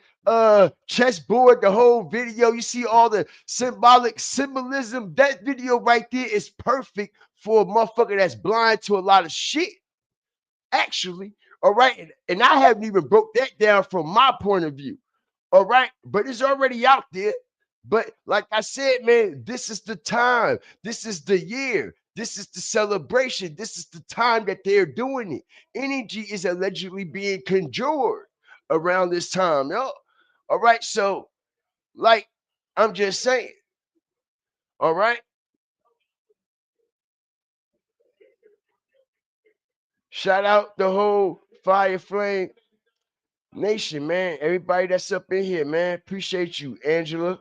chessboard the whole video. You see all the symbolic symbolism. That video right there is perfect for a motherfucker that's blind to a lot of shit. Actually, all right, and I haven't even broke that down from my point of view. All right, but it's already out there. But like I said, man, this is the time. This is the year. This is the celebration. This is the time that they're doing it. Energy is allegedly being conjured around this time, yo. All right, so like I'm just saying, all right. Shout out the whole Fire Flame Nation, man. Everybody that's up in here, man. Appreciate you, Angela.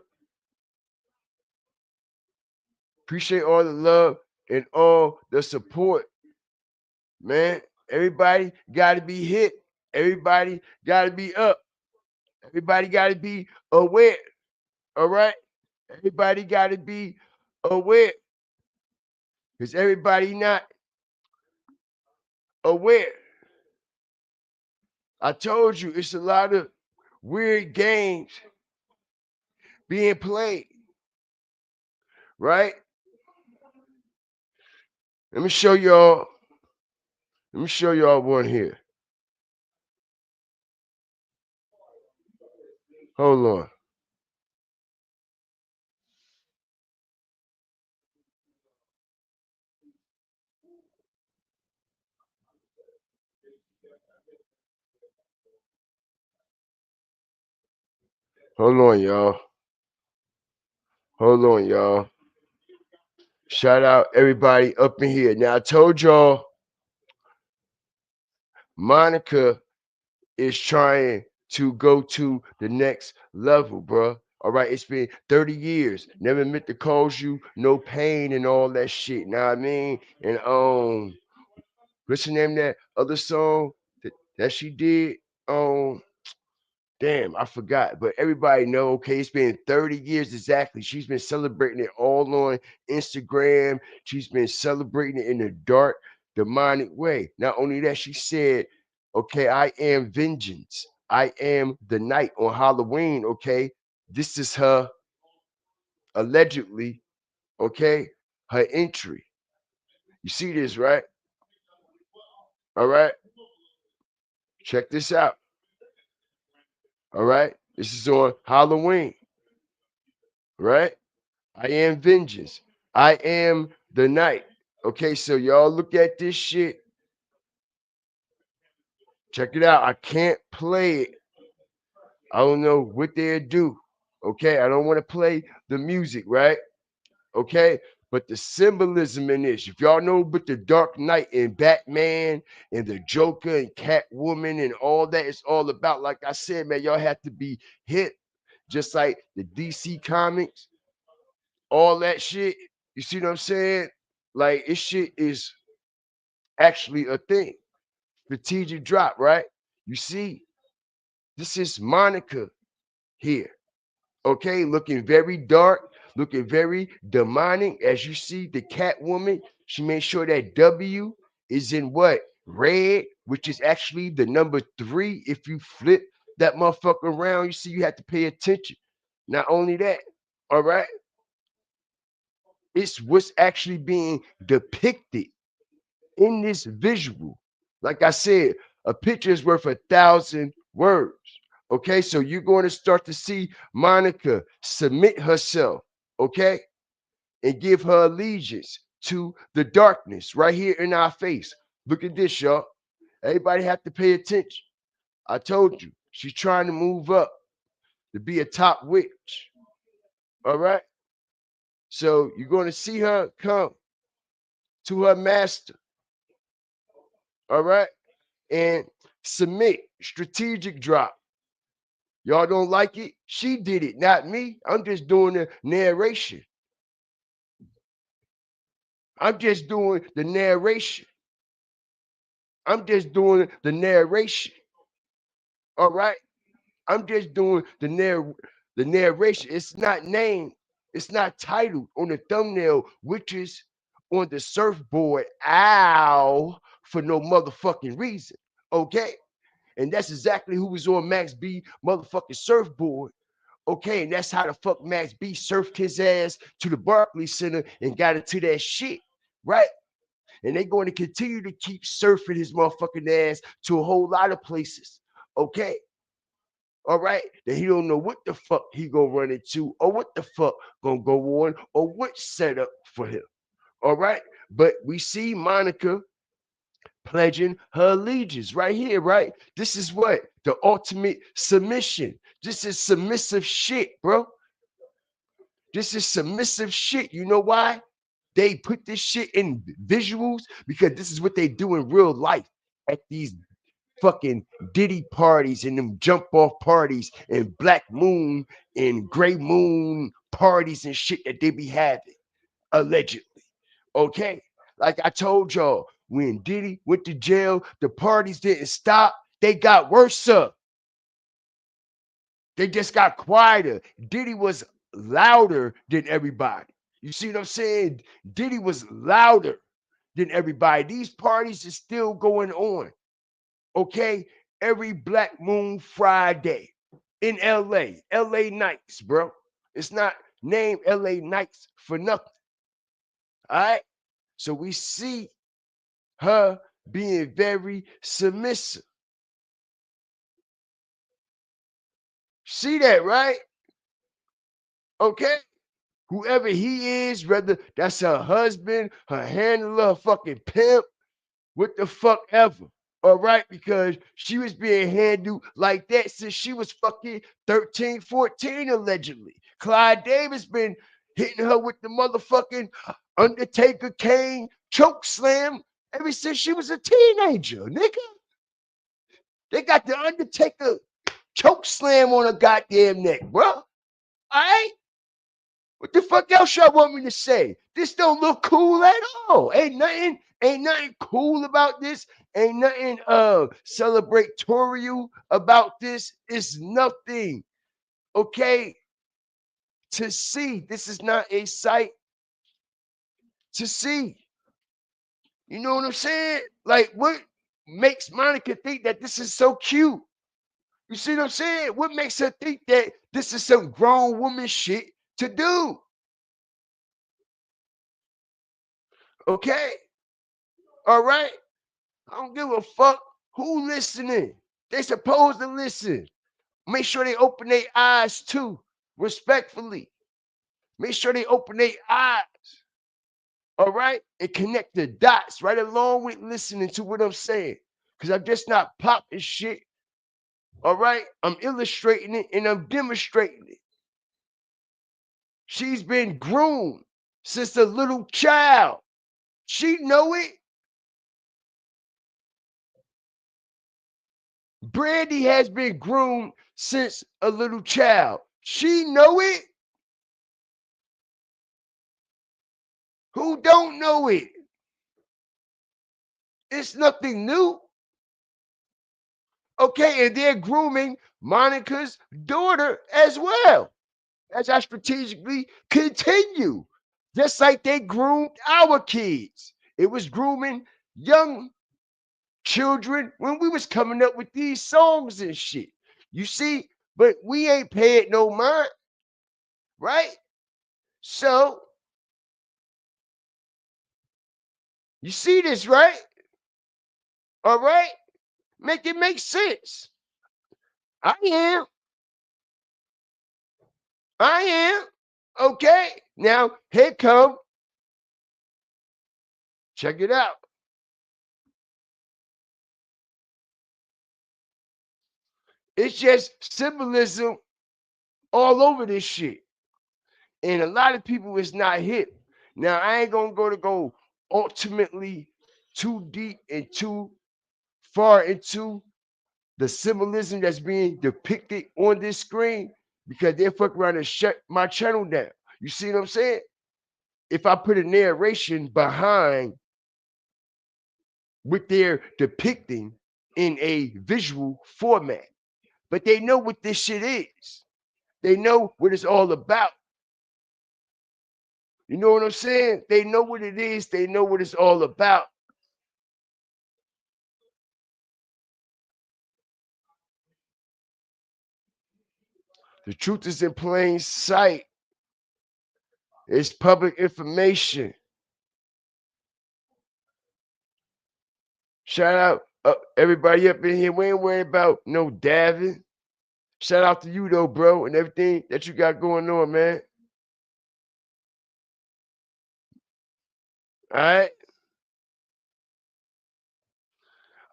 Appreciate all the love and all the support, man. Everybody got to be hit. Everybody got to be up. Everybody got to be aware. All right. Everybody got to be aware because everybody not aware. I told you it's a lot of weird games being played, right? Let me show y'all. Let me show y'all one here. Hold on. Hold on, y'all. Hold on, y'all. Shout out everybody up in here. Now I told y'all Monica is trying to go to the next level, bro. All right, it's been 30 years. Never meant to cause you no pain and all that shit. Know what I mean? And what's the name of that other song that she did? Damn, I forgot. But everybody know, okay, it's been 30 years exactly. She's been celebrating it all on Instagram. She's been celebrating it in a dark, demonic way. Not only that, she said, okay, I am vengeance. I am the night on Halloween, okay? This is her allegedly, okay, her entry. You see this, right? All right, check this out. All right, this is on Halloween, right? I am vengeance. I am the night. Okay, so y'all look at this shit. Check it out. I can't play it. I don't know what they'll do. Okay, I don't want to play the music, right? Okay, but the symbolism in this, if y'all know what the Dark Knight and Batman and the Joker and Catwoman and all that is all about, like I said, man, y'all have to be hit just like the DC comics, all that shit. You see what I'm saying? Like, this shit is actually a thing. Strategic drop, right? You see, this is Monica here. Okay, looking very dark, looking very demonic. As you see, the Catwoman, she made sure that W is in what? Red, which is actually the number 3. If you flip that motherfucker around, you see you have to pay attention. Not only that, all right, it's what's actually being depicted in this visual. Like I said, a picture is worth 1,000 words. Okay, so you're going to start to see Monica submit herself, okay, and give her allegiance to the darkness right here in our face. Look at this, y'all. Everybody have to pay attention. I told you, she's trying to move up to be a top witch. All right. So you're going to see her come to her master. All right. And submit strategic drop. Y'all don't like it? She did it, not me. I'm just doing the narration. I'm just doing the narration. I'm just doing the narration. All right. I'm just doing the narration. It's not named. It's not titled on the thumbnail, which is on the surfboard. Ow, for no motherfucking reason. Okay. And that's exactly who was on Max B motherfucking surfboard. Okay, and that's how the fuck Max B surfed his ass to the Barclays Center and got into that shit, right? And they're going to continue to keep surfing his motherfucking ass to a whole lot of places. Okay, all right. That he don't know what the fuck he gonna run into, or what the fuck gonna go on, or what's set up for him. All right. But we see Monica pledging her allegiance right here, right? This is what? The ultimate submission. This is submissive shit, bro. This is submissive shit. You know why? They put this shit in visuals because this is what they do in real life at these fucking Diddy parties and them jump off parties and Black Moon and Gray Moon parties and shit that they be having, allegedly. Okay? Like I told y'all, when Diddy went to jail, the parties didn't stop. They got worse up. They just got quieter. Diddy was louder than everybody. You see what I'm saying? Diddy was louder than everybody. These parties is still going on. Okay? Every Black Moon Friday in LA. LA Nights, bro. It's not named LA Nights for nothing. All right? So we see her being very submissive. See that, right? Okay? Whoever he is, whether that's her husband, her handler, her fucking pimp, what the fuck ever. All right, because she was being handled like that since she was fucking 13, 14, allegedly. Clyde Davis been hitting her with the motherfucking Undertaker Kane choke slam ever since she was a teenager, nigga. They got the Undertaker choke slam on her goddamn neck, bro. All right? What the fuck else y'all want me to say? This don't look cool at all. Ain't nothing cool about this. Ain't nothing celebratorial about this. It's nothing. Okay? To see. This is not a sight to see. You know what I'm saying? Like, what makes Monica think that this is so cute? You see what I'm saying? What makes her think that this is some grown woman shit to do? Okay? All right? I don't give a fuck who listening. They supposed to listen. Make sure they open their eyes too, respectfully. Make sure they open their eyes. All right? And connect the dots right along with listening to what I'm saying. Because I'm just not popping shit. All right? I'm illustrating it and I'm demonstrating it. She's been groomed since a little child. She know it. Brandy has been groomed since a little child. She know it. Who don't know it? It's nothing new. Okay, and they're grooming Monica's daughter as well. As I strategically continue. Just like they groomed our kids. It was grooming young children when we was coming up with these songs and shit. You see, but we ain't paid no mind, right? So you see this, right? All right, make it make sense. I am, I am. Okay, now here come. Check it out. It's just symbolism all over this shit, and a lot of people is not hip. Now I ain't gonna go ultimately too deep and too far into the symbolism that's being depicted on this screen because they fuck around and shut my channel down. You see what I'm saying? If I put a narration behind what they're depicting in a visual format, but they know what this shit is. They know what it's all about. You know what I'm saying? They know what it is. They know what it's all about. The truth is in plain sight. It's public information. Shout out everybody up in here. We ain't worried about no Davin. Shout out to you though, bro, and everything that you got going on, man. All right.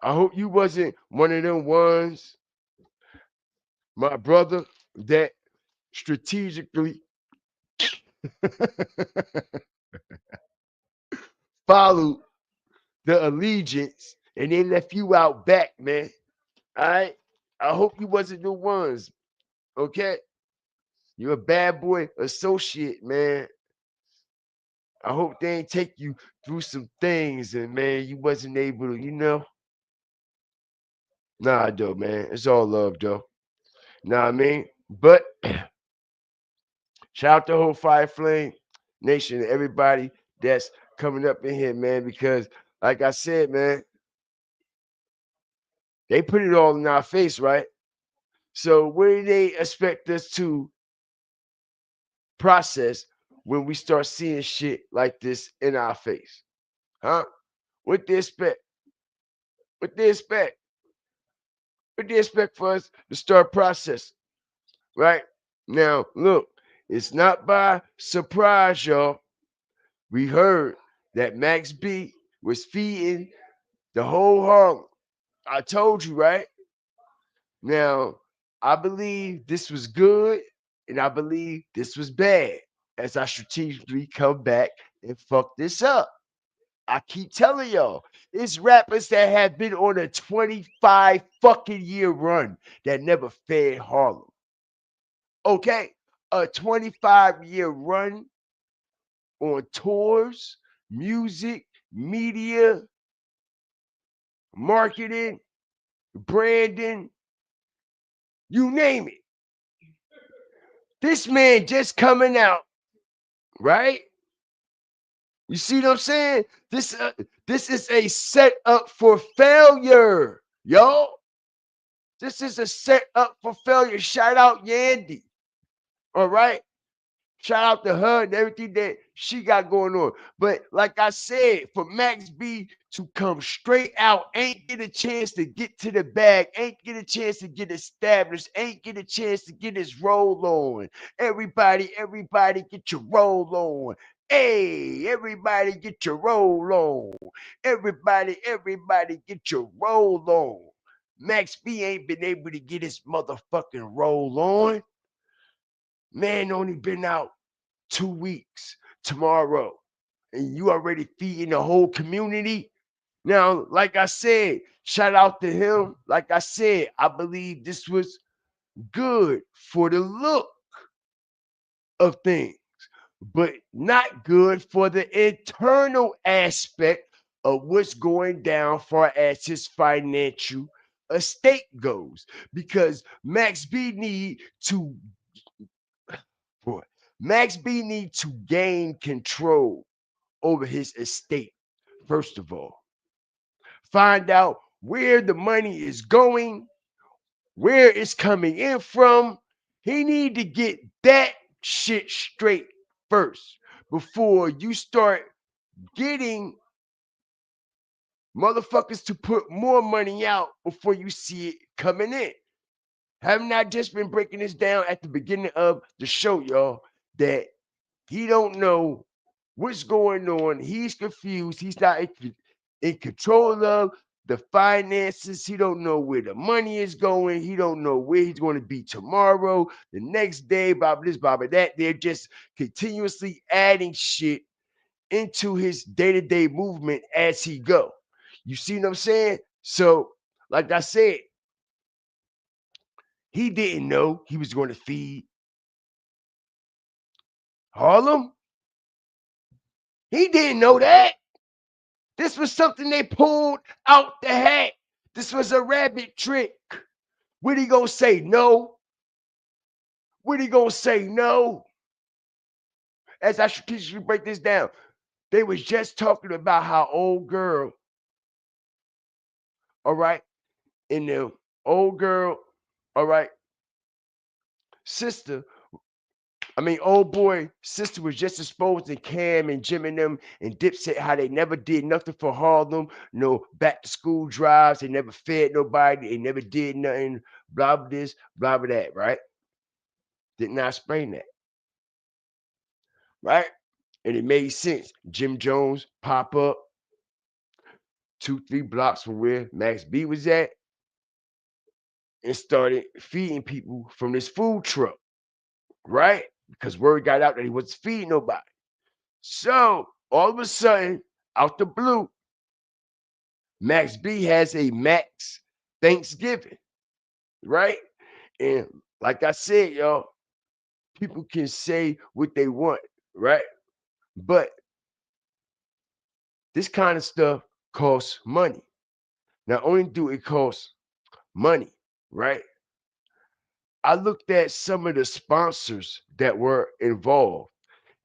I hope you wasn't one of them ones, my brother, that strategically followed the allegiance and they left you out back, man. All right. I hope you wasn't the ones. Okay. You're a bad boy associate, man. I hope they ain't take you through some things and man, you wasn't able to, Nah, though, man. It's all love, though. Nah, I mean, but shout out to whole Fire Flame Nation, everybody that's coming up in here, man. Because, like I said, man, they put it all in our face, right? So, what do they expect us to process when we start seeing shit like this in our face? Huh? What they expect? What they expect? What they expect for us to start processing? Right? Now, look, it's not by surprise, y'all. We heard that Max B was feeding the whole Harlem. I told you, right? Now, I believe this was good and I believe this was bad as I strategically come back and fuck this up. I keep telling y'all, it's rappers that have been on a 25 fucking year run that never fed Harlem. Okay? a 25-year run on tours, music, media, marketing, branding, you name it. This man just coming out, right? You see what I'm saying? This is a setup for failure, yo. This is a setup for failure. Shout out Yandy. All right. Shout out to her and everything that she got going on. But like I said, for Max B to come straight out, ain't get a chance to get to the bag, ain't get a chance to get established, ain't get a chance to get his roll on. Everybody get your roll on. Hey, everybody get your roll on. Everybody get your roll on. Max B ain't been able to get his motherfucking roll on. Man only been out 2 weeks tomorrow, and you already feeding the whole community. Now, like I said, shout out to him. Like I said, I believe this was good for the look of things, but not good for the internal aspect of what's going down far as his financial estate goes. Because boy, Max B need to gain control over his estate. First of all, find out where the money is going, where it's coming in from. He need to get that shit straight first before you start getting motherfuckers to put more money out before you see it coming in. Haven't I just been breaking this down at the beginning of the show, y'all? That he don't know what's going on. He's confused. He's not in control of the finances. He don't know where the money is going. He don't know where he's going to be tomorrow, the next day, blah, blah, this, blah, blah, that. They're just continuously adding shit into his day-to-day movement as he go. You see what I'm saying? So, like I said, he didn't know he was going to feed Harlem. He didn't know that. This was something they pulled out the hat. This was a rabbit trick. What he gonna say? No. What he gonna say? No. As I strategically break this down, they was just talking about how old girl, all right, and the old girl, all right, sister. I mean, old boy, sister was just exposed to Cam and Jim and them and Dipset how they never did nothing for Harlem. No back to school drives. They never fed nobody. They never did nothing. Blah blah this, blah blah that. Right? Did not explain that. Right? And it made sense. Jim Jones pop up 2, 3 blocks from where Max B was at and started feeding people from this food truck. Right? Because word got out that he wasn't feeding nobody. So all of a sudden, out the blue, Max B has a Max Thanksgiving, right? And like I said, y'all, people can say what they want, right? But this kind of stuff costs money. Not only do it cost money, right? I looked at some of the sponsors that were involved,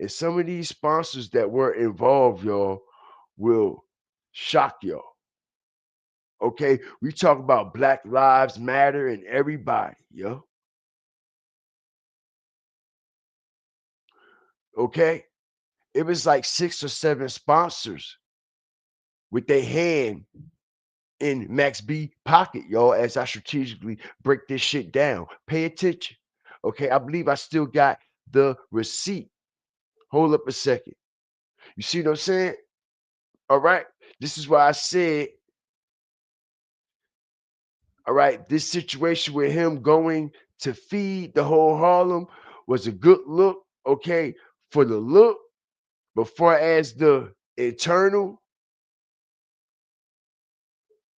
and some of these sponsors that were involved, y'all, will shock y'all. Okay, we talk about Black Lives Matter and everybody, yo. Okay, it was like 6 or 7 sponsors with their hand in Max B pocket, y'all. As I strategically break this shit down, pay attention. Okay, I believe I still got the receipt. Hold up a second. You see what I'm saying? All right, this is why I said, all right, this situation with him going to feed the whole Harlem was a good look. Okay, for the look, but far as the internal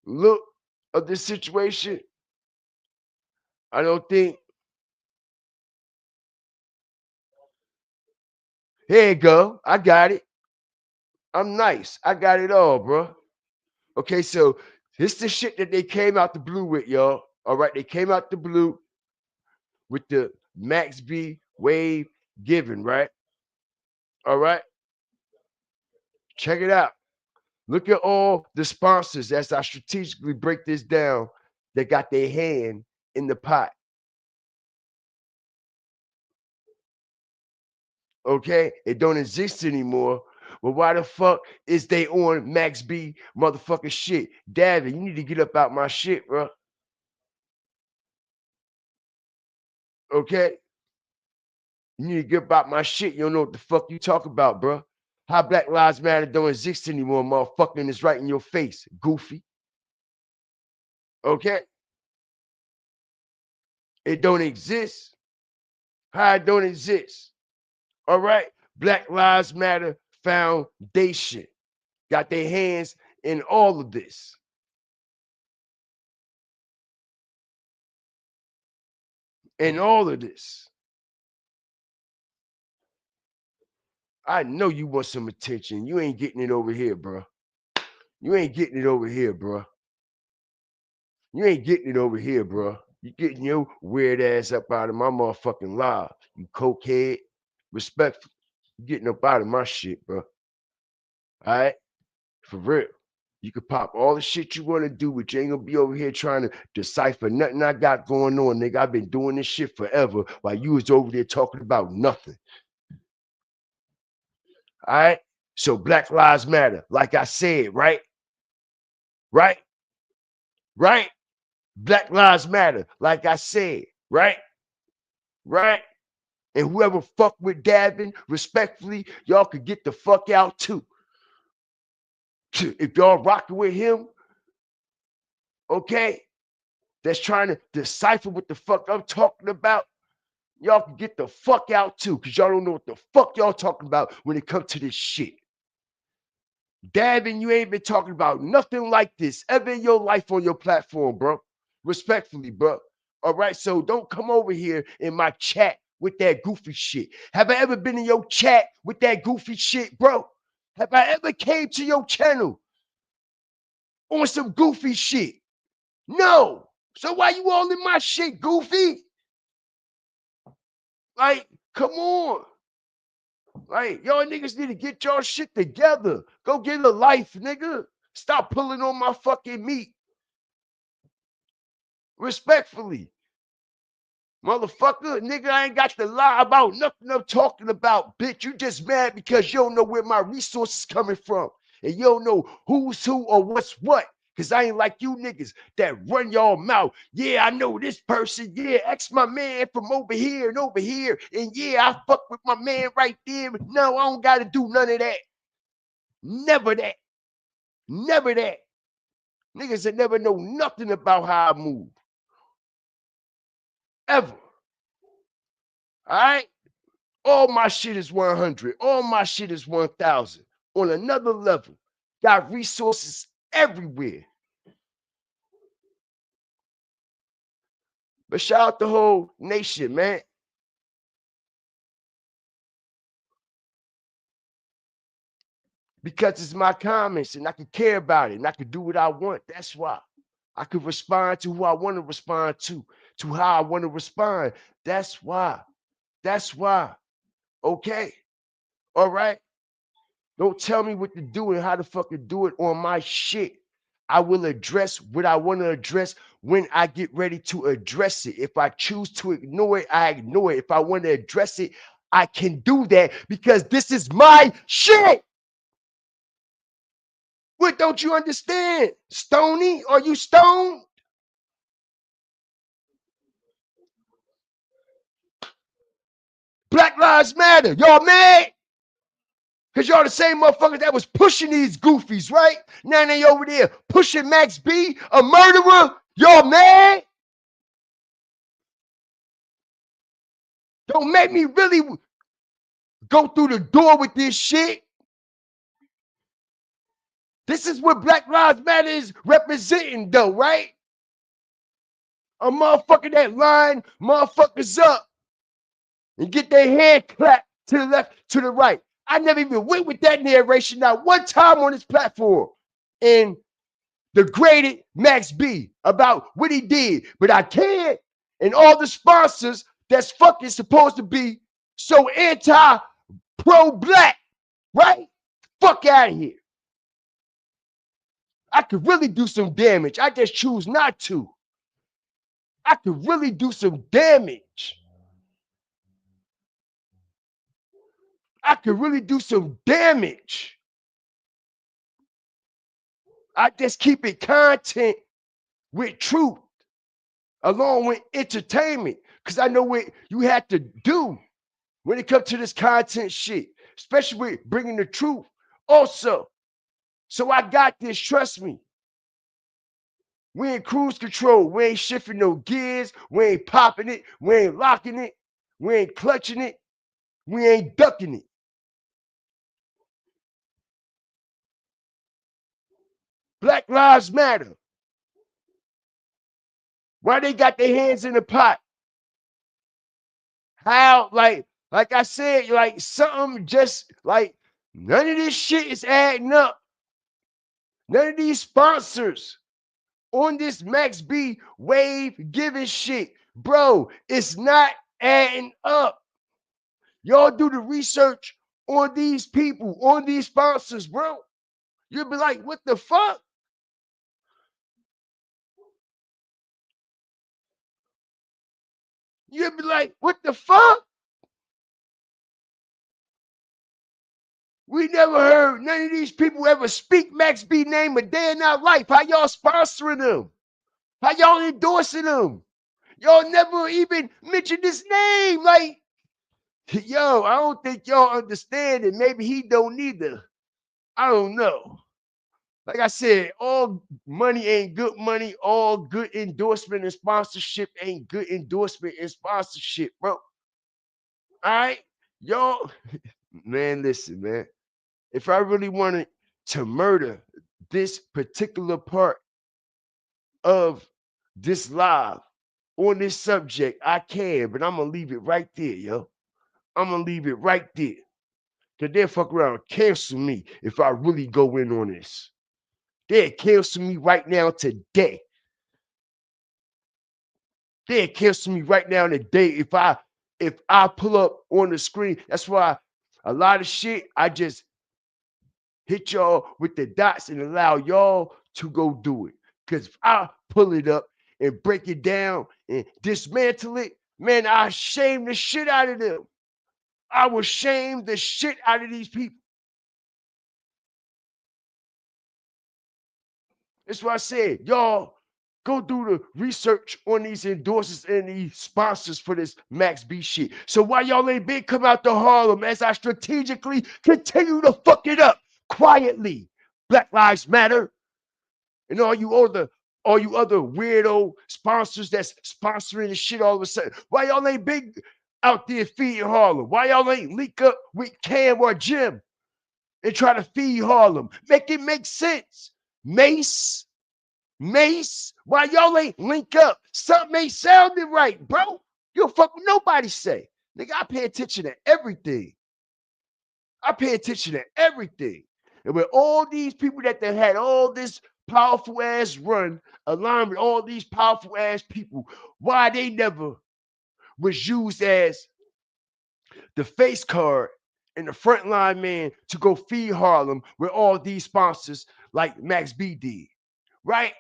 look of this situation, I don't think Here you go. I got it. I'm nice. I got it all, bro. Okay, so this the shit that they came out the blue with, y'all. All right, they came out the blue with the Max B Wave Given, right? All right, check it out. Look at all the sponsors as I strategically break this down that got their hand in the pot. Okay, it don't exist anymore. But why the fuck is they on Max B motherfucking shit? Davin, you need to get up out my shit, bro. Okay, you need to get about my shit. You don't know what the fuck you talk about, bro. How Black Lives Matter don't exist anymore, motherfucker, and it's right in your face, goofy. Okay, it don't exist. How it don't exist? All right, Black Lives Matter Foundation got their hands in all of this. In all of this. I know you want some attention. You ain't getting it over here, bro. You ain't getting it over here, bro. You ain't getting it over here, bro. You getting your weird ass up out of my motherfucking live. You cokehead. Respectful. You getting up out of my shit, bro. All right? For real. You can pop all the shit you want to do, but you ain't gonna be over here trying to decipher nothing I got going on, nigga. I've been doing this shit forever while you was over there talking about nothing. All right? So Black Lives Matter, like I said, right? Right? Right? Black Lives Matter, like I said, right? Right? And whoever fuck with Davin, respectfully, y'all could get the fuck out too. If y'all rocking with him, okay, that's trying to decipher what the fuck I'm talking about, y'all can get the fuck out too, because y'all don't know what the fuck y'all talking about when it comes to this shit. Davin, you ain't been talking about nothing like this ever in your life on your platform, bro. Respectfully, bro. All right, so don't come over here in my chat with that goofy shit. Have I ever been in your chat with that goofy shit, bro? Have I ever came to your channel on some goofy shit? No. So why you all in my shit, goofy? Like, come on. Like, y'all niggas need to get y'all shit together. Go get a life, nigga. Stop pulling on my fucking meat. Respectfully. Motherfucker, nigga, I ain't got to lie about nothing I'm talking about, bitch. You just mad because you don't know where my resources coming from. And you don't know who's who or what's what. Cause I ain't like you niggas that run y'all mouth. Yeah, I know this person. Yeah, X my man from over here and over here. And yeah, I fuck with my man right there. But no, I don't gotta do none of that. Never that. Never that. Niggas that never know nothing about how I move. Ever. All right? All my shit is 100. All my shit is 1,000. On another level. Got resources everywhere. But shout out the whole nation, man. Because it's my comments and I can care about it and I can do what I want. That's why. I can respond to who I want to respond to how I want to respond. That's why. That's why. Okay. All right. Don't tell me what to do and how to fucking do it on my shit. I will address what I want to address when I get ready to address it. If I choose to ignore it, I ignore it. If I want to address it, I can do that because this is my shit. What don't you understand? Stony? Are you stoned? Black Lives Matter. Y'all mad? Because y'all the same motherfuckers that was pushing these goofies, right? Now they over there pushing Max B, a murderer. Y'all mad? Don't make me really go through the door with this shit. This is what Black Lives Matter is representing, though, right? A motherfucker that line motherfuckers up and get their head clapped to the left, to the right. I never even went with that narration not one time on this platform and degraded Max B about what he did. But I can, and all the sponsors that's fucking supposed to be so anti-pro-black, right? Fuck out of here. I could really do some damage. I just choose not to. I could really do some damage. I could really do some damage. I just keep it content with truth along with entertainment because I know what you have to do when it comes to this content shit, especially with bringing the truth also. So I got this, trust me. We in cruise control. We ain't shifting no gears. We ain't popping it. We ain't locking it. We ain't clutching it. We ain't ducking it. Black Lives Matter. Why they got their hands in the pot? How, like I said, like something just like none of this shit is adding up. None of these sponsors on this Max B wave giving shit. Bro, it's not adding up. Y'all do the research on these people, on these sponsors, bro. You'll be like, what the fuck? You'll be like, what the fuck? We never heard none of these people ever speak Max B name a day in our life. How y'all sponsoring them? How y'all endorsing them? Y'all never even mentioned his name. Like, yo, I don't think y'all understand it. Maybe he don't either. I don't know. Like I said, all money ain't good money. All good endorsement and sponsorship ain't good endorsement and sponsorship, bro. All right, y'all, man. Listen, man. If I really wanted to murder this particular part of this live on this subject, I can, but I'm gonna leave it right there, yo. I'm gonna leave it right there. Cause they'll fuck around and cancel me if I really go in on this. They'll cancel me right now today. They'll cancel me right now today if I pull up on the screen. That's why a lot of shit I just hit y'all with the dots and allow y'all to go do it. Because if I pull it up and break it down and dismantle it, man, I shame the shit out of them. I will shame the shit out of these people. That's why I said, y'all go do the research on these endorsers and these sponsors for this Max B shit. So why y'all ain't been come out to Harlem as I strategically continue to fuck it up quietly? Black Lives Matter. And all you other weirdo sponsors that's sponsoring the shit all of a sudden. Why y'all ain't big out there feeding Harlem? Why y'all ain't link up with Cam or Jim and try to feed Harlem? Make it make sense. Mace, why y'all ain't link up? Something ain't sounding right, bro. You don't fuck with nobody say. Nigga, I pay attention to everything. I pay attention to everything. And with all these people that they had all this powerful ass run aligned with all these powerful ass people, why they never was used as the face card and the frontline man to go feed Harlem with all these sponsors like Max B did, right?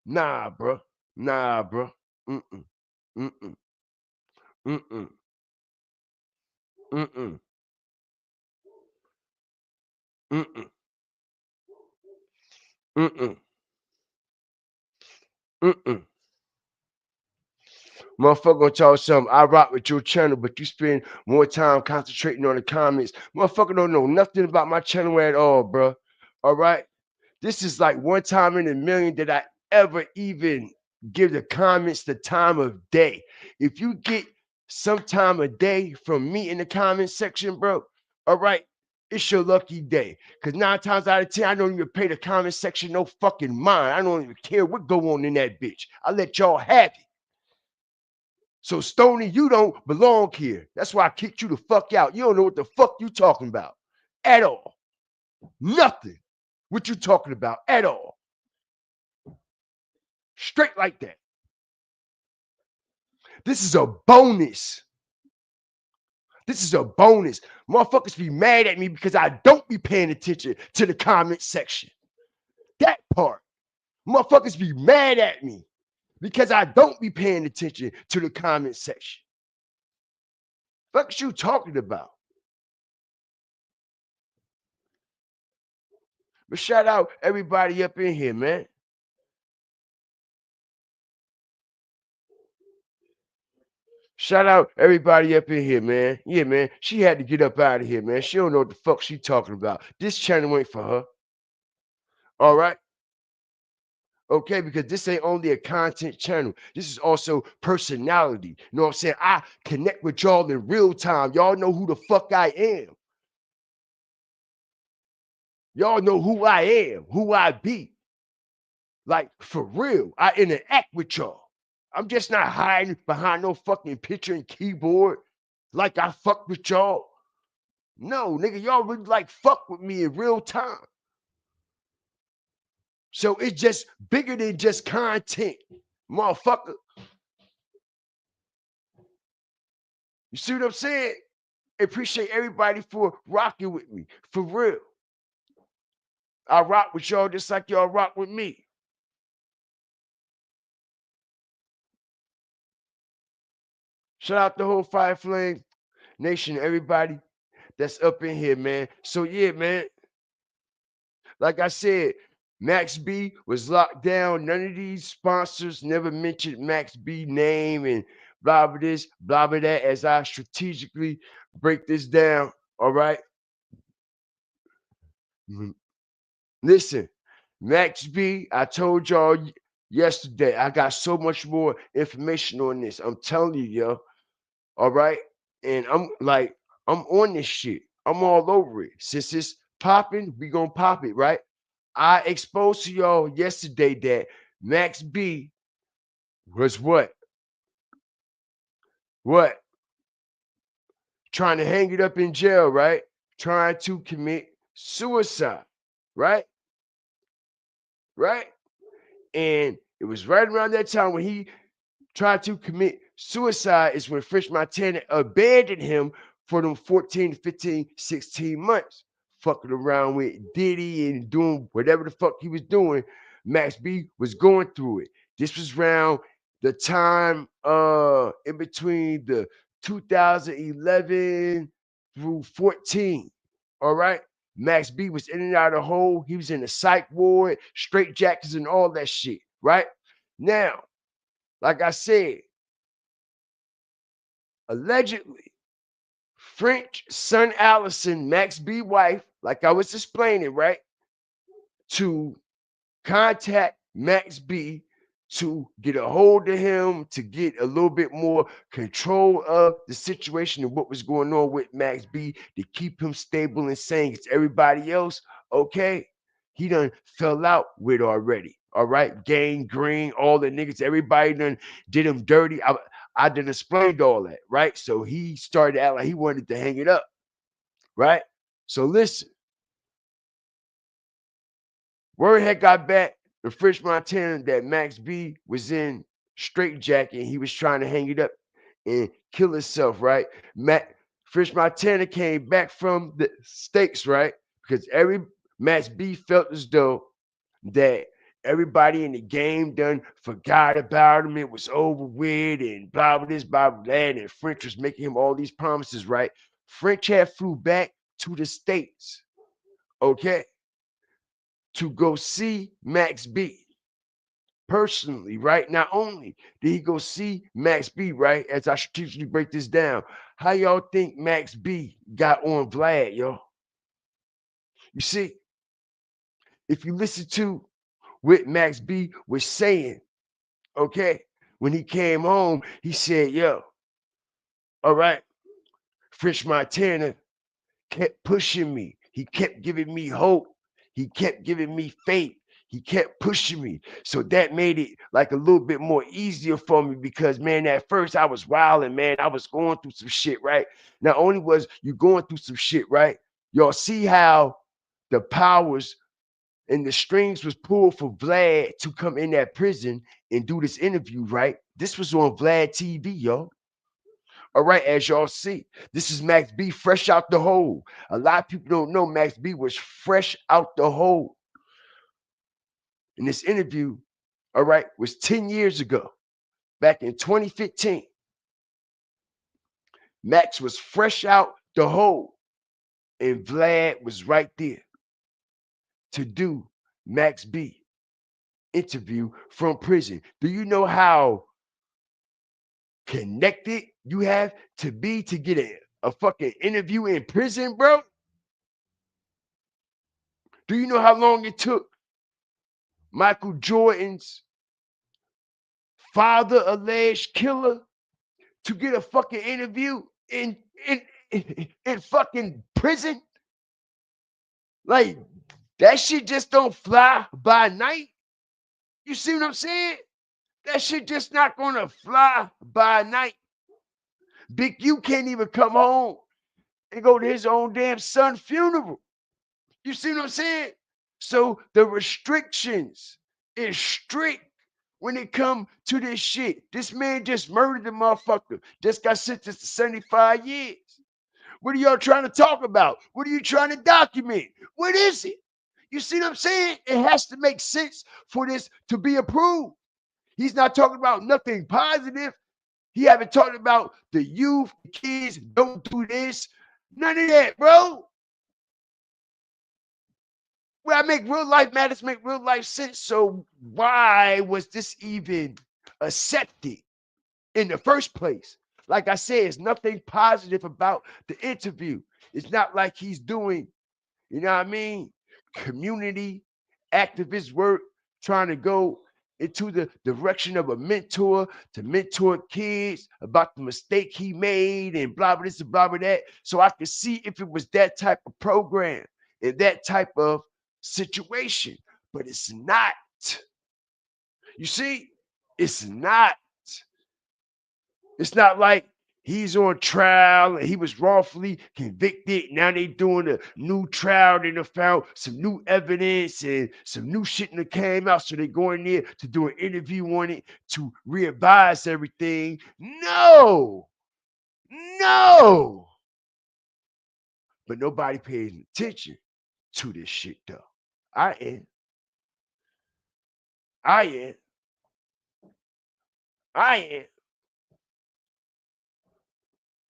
Nah, bro. Nah, bro. Mm-mm. Mm-mm. Mm-mm. Mm-mm. Mm-mm. Mm-mm. Mm-mm. Motherfucker gonna tell you something. I rock with your channel, but you spend more time concentrating on the comments. Motherfucker don't know nothing about my channel at all, bro. All right? This is like one time in a million that I ever even give the comments the time of day. If you get some time of day from me in the comment section, bro, all right, it's your lucky day. Because 9 times out of 10, I don't even pay the comment section no fucking mind. I don't even care what go on in that bitch. I let y'all have it. So Stoney, you don't belong here. That's why I kicked you the fuck out. You don't know what the fuck you talking about at all. Nothing. What you talking about at all. Straight like that. This is a bonus. This is a bonus. Motherfuckers be mad at me because I don't be paying attention to the comment section. That part. Motherfuckers be mad at me because I don't be paying attention to the comment section. Fuck you talking about? But shout out everybody up in here, man. Shout out everybody up in here, man. Yeah, man. She had to get up out of here, man. She don't know what the fuck she talking about. This channel ain't for her. All right. Okay, because this ain't only a content channel. This is also personality. You know what I'm saying? I connect with y'all in real time. Y'all know who the fuck I am. Y'all know who I am, who I be. Like, for real. I interact with y'all. I'm just not hiding behind no fucking picture and keyboard like I fuck with y'all. No, nigga, y'all really like fuck with me in real time. So it's just bigger than just content, motherfucker. You see what I'm saying? Appreciate everybody for rocking with me, for real. I rock with y'all just like y'all rock with me. Shout out the whole Fire Flame Nation, everybody that's up in here, man. So yeah, man. Like I said, Max B was locked down. None of these sponsors never mentioned Max B name and blah blah this, blah blah that. As I strategically break this down, all right. Listen, Max B, I told y'all yesterday. I got so much more information on this. I'm telling you, yo. All right, and I'm on this shit. I'm all over it. Since it's popping, we gonna pop it, right? I exposed to y'all yesterday that Max B was what? What? Trying to hang it up in jail, right? Trying to commit suicide, right? Right? And it was right around that time when he tried to commit suicide is when Fresh Montana abandoned him for them 14, 15, 16 months. Fucking around with Diddy and doing whatever the fuck he was doing. Max B was going through it. This was around the time in between the 2011 through 14. All right. Max B was in and out of the hole. He was in the psych ward, straight jackets, and all that shit. Right now, like I said, allegedly, French son Allison, Max B wife, like I was explaining, right, to contact Max B to get a hold of him, to get a little bit more control of the situation and what was going on with Max B, to keep him stable and sane. It's everybody else, okay? He done fell out with already. All right, Gang Green, all the niggas, everybody done did him dirty. I done explained all that, right? So he started out like he wanted to hang it up, right? So listen, word had got back to Fresh Montana that Max B was in straight jacket and he was trying to hang it up and kill himself, right? Fresh Montana came back from the stakes, right? Because every Max B felt as though that everybody in the game done forgot about him. It was over with and blah blah this, blah blah that. And French was making him all these promises, right? French had flew back to the States, okay, to go see Max B personally, right? Not only did he go see Max B, right? As I strategically break this down, how y'all think Max B got on Vlad, yo? You see, if you listen to what Max B was saying, okay, when he came home, he said, yo, all right, French Montana kept pushing me. He kept giving me hope. He kept giving me faith. He kept pushing me. So that made it like a little bit more easier for me because, man, at first I was wilding, man. I was going through some shit, right? Not only was you going through some shit, right? Y'all see how the powers and the strings was pulled for Vlad to come in that prison and do this interview, right? This was on Vlad TV, y'all. All right, as y'all see, this is Max B fresh out the hole. A lot of people don't know Max B was fresh out the hole. And this interview, all right, was 10 years ago, back in 2015. Max was fresh out the hole, and Vlad was right there to do Max B interview from prison. Do you know how connected you have to be to get a fucking interview in prison, bro? Do you know how long it took Michael Jordan's father, alleged killer, to get a fucking interview in fucking prison? Like that shit just don't fly by night. You see what I'm saying? That shit just not gonna fly by night. Big U can't even come home and go to his own damn son funeral. You see what I'm saying? So the restrictions is strict when it come to this shit. This man just murdered the motherfucker. Just got sentenced to 75 years. What are y'all trying to talk about? What are you trying to document? What is it? You see what I'm saying? It has to make sense for this to be approved. He's not talking about nothing positive. He haven't talked about the youth, the kids, don't do this. None of that, bro. Where I make real life matters, make real life sense. So why was this even accepted in the first place? Like I said, it's nothing positive about the interview. It's not like he's doing, you know what I mean, community activist work, trying to go into the direction of a mentor to mentor kids about the mistake he made and blah blah this and blah blah that. So I could see if it was that type of program and that type of situation, but it's not. You see, it's not. It's not like he's on trial and he was wrongfully convicted. Now they doing a new trial. They done found some new evidence and some new shit that came out. So they go in there to do an interview on it to re-advise everything. No, no. But nobody pays attention to this shit though. I am. I am. I am.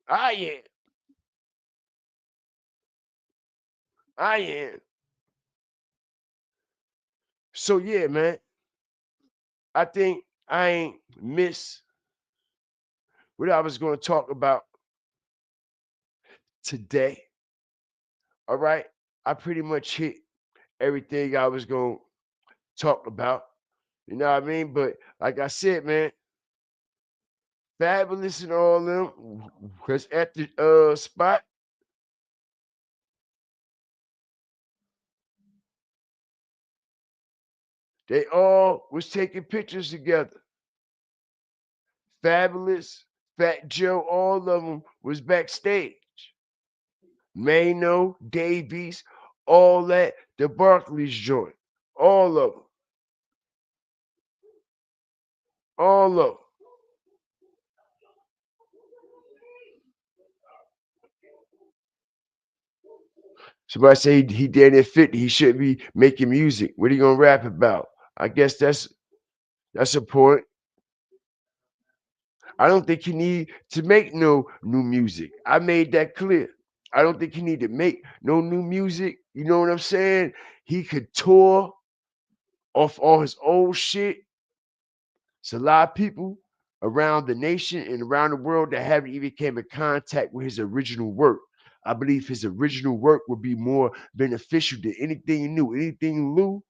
I am. I am. So yeah, man. I think I ain't miss what I was going to talk about today. All right. I pretty much hit everything I was going to talk about. You know what I mean? But like I said, man, Fabulous and all them was at the spot. They all was taking pictures together. Fabulous, Fat Joe, all of them was backstage. Mano, Davies, all that, the Barclays joint, all of them, all of them. Somebody say he dead at 50, he shouldn't be making music. What are you gonna rap about? I guess that's a point. I don't think he need to make no new music. I made that clear. I don't think he need to make no new music. You know what I'm saying? He could tour off all his old shit. It's a lot of people around the nation and around the world that haven't even came in contact with his original work. I believe his original work would be more beneficial than anything new. Anything new,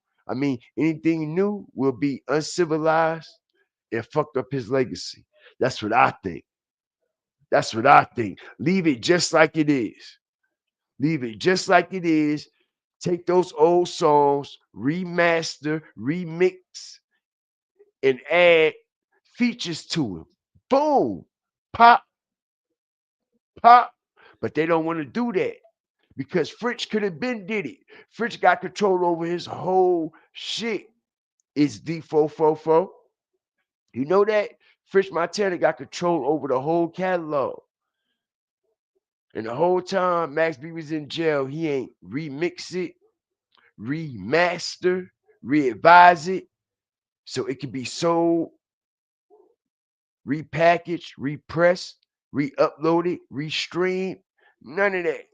anything new will be uncivilized and fucked up his legacy. That's what I think. That's what I think. Leave it just like it is. Leave it just like it is. Take those old songs, remaster, remix, and add features to them. Boom, pop, pop. But they don't want to do that because French could have been did it. French got control over his whole shit. It's D444. You know that? French Montana got control over the whole catalog. And the whole time Max B was in jail, he ain't remix it, remaster, re-advise it, so it can be sold, repackaged, repressed, re-uploaded, restreamed. None of that.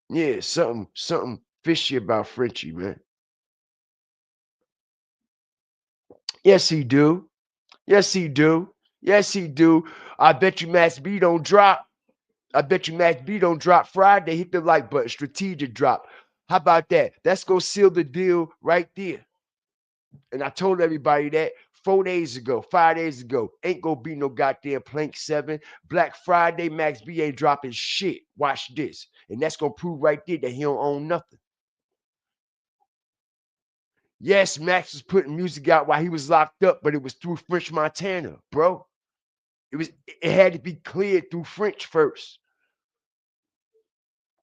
Yeah, something fishy about Frenchie, man. Yes, he do. Yes, he do. Yes, he do. I bet you Max B don't drop. I bet you Max B don't drop Friday. Hit the like button. Strategic drop. How about that? Let's go seal the deal right there. And I told everybody that 4 days ago, 5 days ago. Ain't gonna be no goddamn Plank 7. Black Friday, Max B ain't dropping shit. Watch this. And that's gonna prove right there that he don't own nothing. Yes, Max was putting music out while he was locked up, but it was through French Montana, bro. It had to be cleared through French first.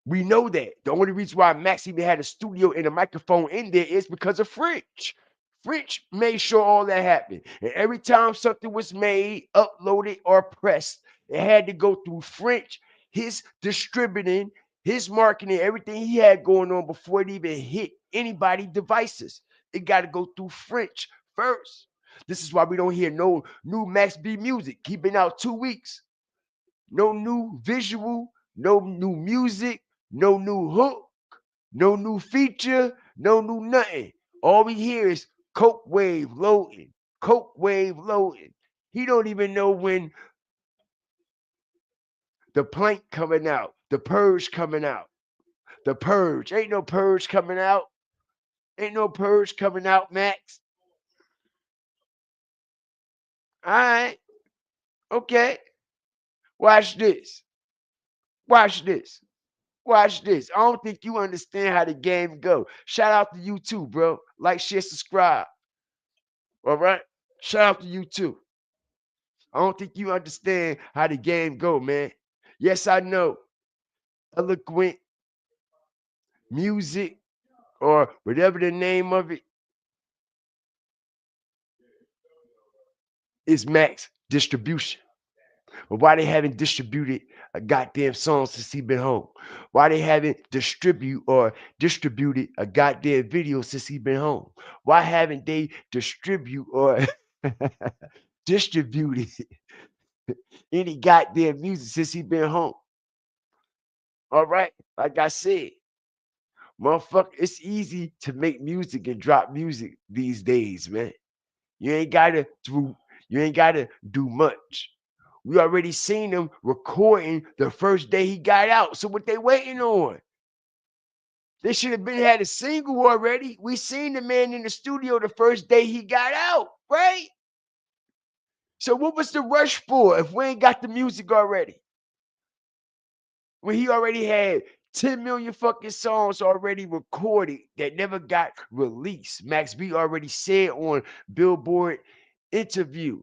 We know that. The only reason why Max even had a studio and a microphone in there is because of French. French made sure all that happened. And every time something was made, uploaded, or pressed, it had to go through French, his distributing, his marketing, everything he had going on before it even hit anybody's devices. It got to go through French first. This is why we don't hear no new Max B music. He been out 2 weeks. No new visual, no new music, no new hook, no new feature, no new nothing. All we hear is Coke Wave loading, Coke Wave loading. He don't even know when the plank coming out, the purge coming out. The purge. Ain't no purge coming out. Ain't no purge coming out, Max. All right. Okay. Watch this. Watch this. Watch this. I don't think you understand how the game go. Shout out to you too, bro. Like, share, subscribe. All right. Shout out to you too. I don't think you understand how the game go, man. Yes, I know. Eloquent music or whatever the name of it is Max distribution. But why they haven't distributed a goddamn song since he been home? Why they haven't distributed a goddamn video since he been home? Why haven't they distribute or distributed any goddamn music since he been home? All right, like I said, motherfucker, it's easy to make music and drop music these days, man. You ain't gotta do you ain't gotta do much. We already seen him recording the first day he got out. So what they waiting on? They should have been had a single already. We seen the man in the studio the first day he got out, right? So what was the rush for if we ain't got the music already? When he already had 10 million fucking songs already recorded that never got released. Max B already said on Billboard interview.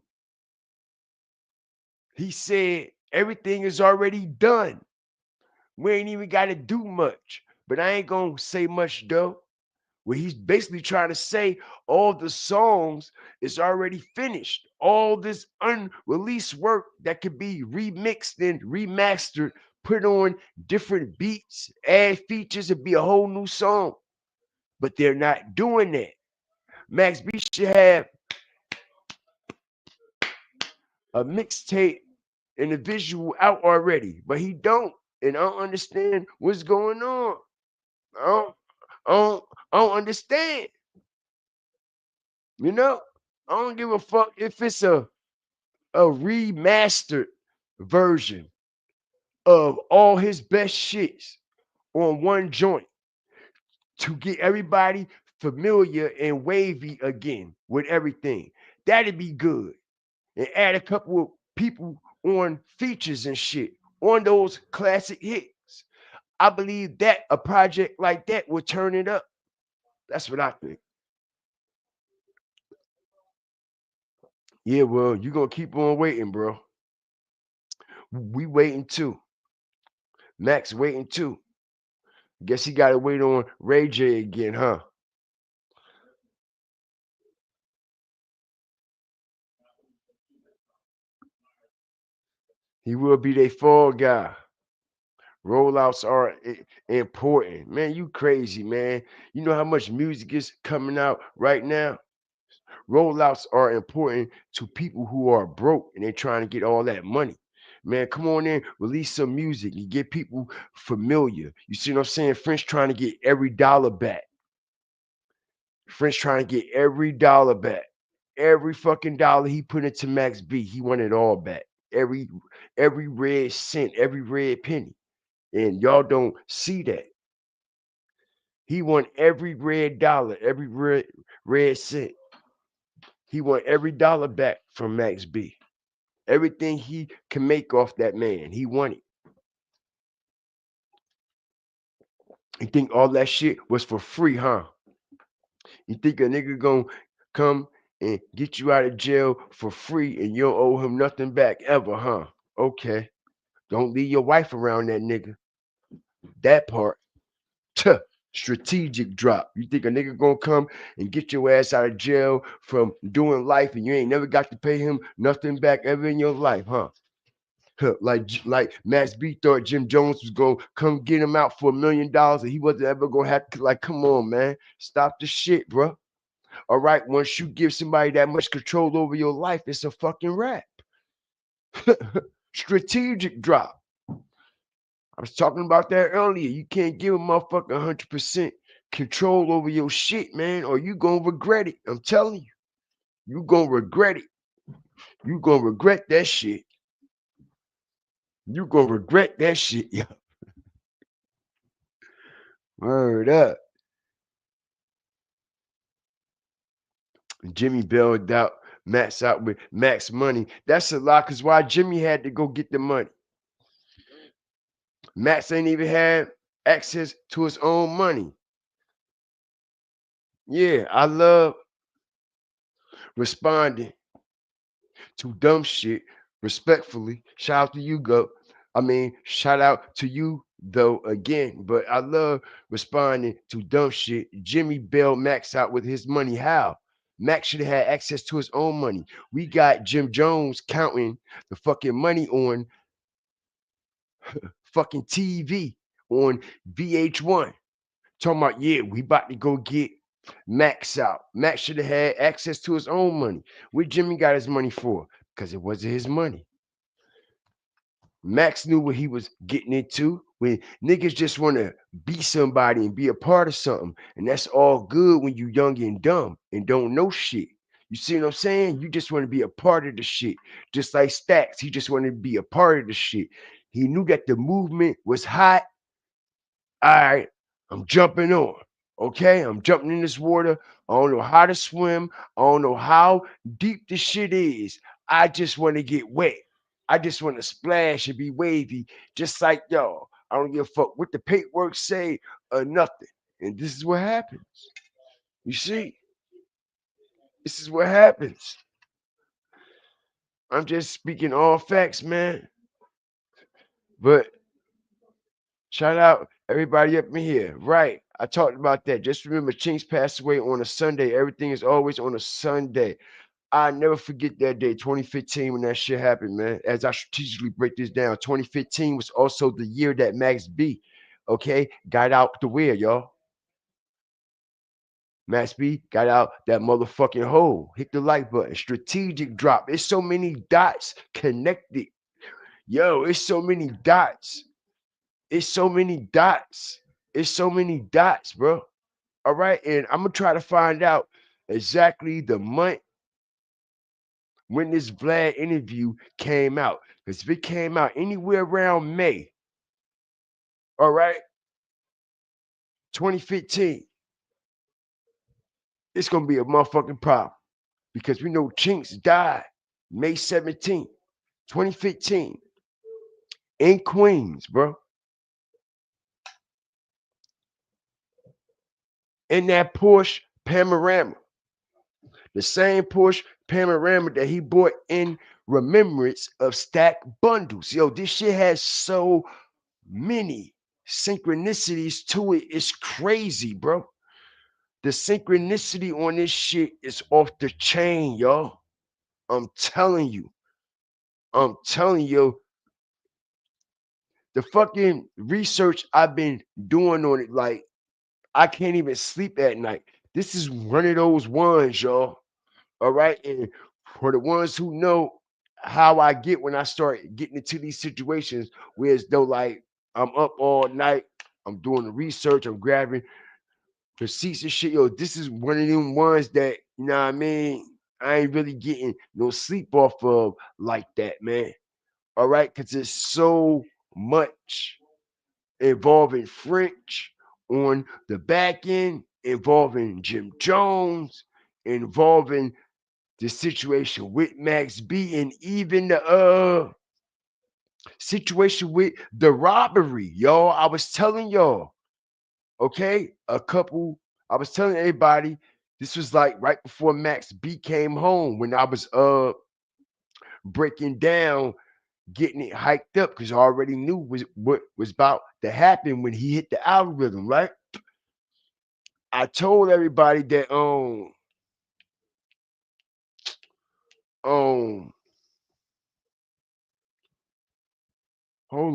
He said everything is already done. We ain't even got to do much. But I ain't going to say much though. Where he's basically trying to say all the songs is already finished. All this unreleased work that could be remixed and remastered, put on different beats, add features, and be a whole new song. But they're not doing that. Max B should have a mixtape and a visual out already, but he don't. And I don't understand what's going on. I don't, I don't, I don't understand. You know, I don't give a fuck if it's a remastered version of all his best shits on one joint to get everybody familiar and wavy again with everything. That'd be good. And add a couple of people on features and shit on those classic hits. I believe that a project like that would turn it up. That's what I think. Yeah, well, you gonna keep on waiting, bro. We waiting too. Max waiting too. Guess he gotta wait on Ray J again, huh? He will be their fall guy. Rollouts are important. Man, you crazy, man. You know how much music is coming out right now? Rollouts are important to people who are broke and they're trying to get all that money. Man, come on in, release some music and get people familiar. You see what I'm saying? French trying to get every dollar back. French trying to get every dollar back. Every fucking dollar he put into Max B, he want it all back. Every red cent, every red penny. And y'all don't see that. He want every red dollar, every red cent. He want every dollar back from Max B. Everything he can make off that man, he want it. You think all that shit was for free, huh? You think a nigga gonna come and get you out of jail for free and you don't owe him nothing back ever, huh? Okay. Don't leave your wife around that nigga. That part. Tuh. Strategic drop. You think a nigga gonna come and get your ass out of jail from doing life and you ain't never got to pay him nothing back ever in your life, huh? Like Max B thought Jim Jones was gonna come get him out for $1 million and he wasn't ever gonna have to, like, come on, man. Stop the shit, bro. All right, once you give somebody that much control over your life, it's a fucking wrap. Strategic drop. I was talking about that earlier. You can't give a motherfucker 100% control over your shit, man, or you gonna regret it. I'm telling you, you gonna regret it. You gonna regret that shit. You gonna regret that shit, yeah. Word up. Jimmy bailed out Max out with Max money. That's a lot, cause why Jimmy had to go get the money. Max ain't even had access to his own money. Yeah, I love responding to dumb shit respectfully. Shout out to you, go. I mean, shout out to you though again. But I love responding to dumb shit. Jimmy bailed Max out with his money. How? Max should have had access to his own money. We got Jim Jones counting the fucking money on fucking TV on VH1. Talking about, yeah, we about to go get Max out. Max should have had access to his own money. What Jimmy got his money for? Because it wasn't his money. Max knew what he was getting into. When niggas just want to be somebody and be a part of something, and that's all good when you young and dumb and don't know shit. You see what I'm saying? You just want to be a part of the shit. Just like Stacks, he just wanted to be a part of the shit. He knew that the movement was hot. All right, I'm jumping on. Okay, I'm jumping in this water. I don't know how to swim. I don't know how deep this shit is. I just want to get wet. I just want to splash and be wavy, just like y'all. I don't give a fuck what the paperwork say or nothing. And this is what happens. You see, this is what happens. I'm just speaking all facts, man. But shout out everybody up in here. Right. I talked about that. Just remember, Chinks passed away on a Sunday. Everything is always on a Sunday. I never forget that day, 2015, when that shit happened, man. As I strategically break this down, 2015 was also the year that Max B, okay, got out the where, y'all. Max B got out that motherfucking hole. Hit the like button. Strategic drop. It's so many dots connected. Yo, it's so many dots. It's so many dots. It's so many dots, bro. All right. And I'm going to try to find out exactly the month when this Vlad interview came out. Because if it came out anywhere around May, all right, 2015, it's going to be a motherfucking problem. Because we know Chinks died May 17th, 2015, in Queens, bro. in that Porsche Panorama, the same Porsche Panorama that he bought in remembrance of Stack Bundles. Yo, this shit has so many synchronicities to it. It's crazy, bro. The synchronicity on this shit is off the chain, y'all. I'm telling you. I'm telling you, the fucking research I've been doing on it, like, I can't even sleep at night. This is one of those ones, y'all. All right. And for the ones who know how I get when I start getting into these situations, whereas though, like, I'm up all night, I'm doing the research, I'm grabbing receipts and shit. Yo, this is one of them ones that, you know what I mean? I ain't really getting no sleep off of like that, man. All right. Cause it's so much involving French on the back end, involving Jim Jones, involving the situation with Max B, and even the situation with the robbery, y'all. I was telling y'all, okay, I was telling everybody this was like right before Max B came home when I was breaking down, getting it hiked up because I already knew what was about to happen when he hit the algorithm, right? I told everybody that um hold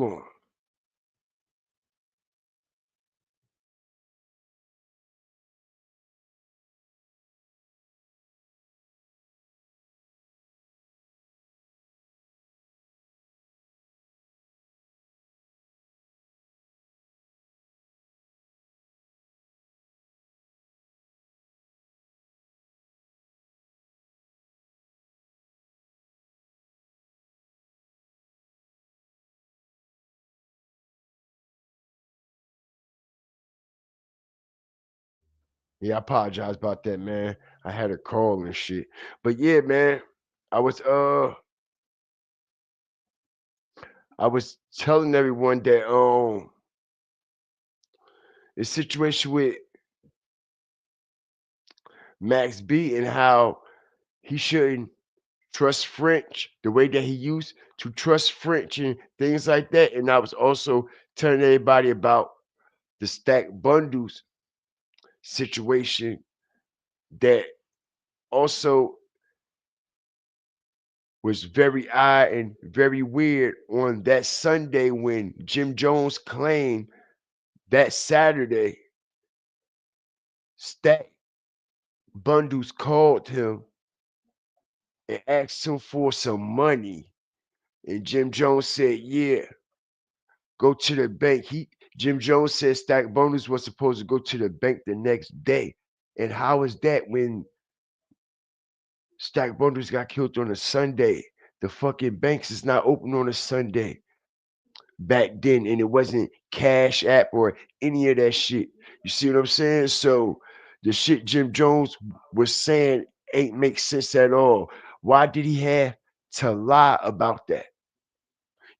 on. Yeah, I apologize about that, man. I had a call and shit. But yeah, man, I was uh I was telling everyone that the situation with Max B and how he shouldn't trust French the way that he used to trust French and things like that. And I was also telling everybody about the stack bundles situation that also was very odd and very weird on that Sunday when Jim Jones claimed that Saturday Stack Bundles called him and asked him for some money. And Jim Jones said, yeah, go to the bank. Jim Jones said Stack Bundles was supposed to go to the bank the next day. And how is that when Stack Bundles got killed on a Sunday? The fucking banks is not open on a Sunday back then, and it wasn't Cash App or any of that shit. You see what I'm saying? So the shit Jim Jones was saying ain't make sense at all. Why did he have to lie about that?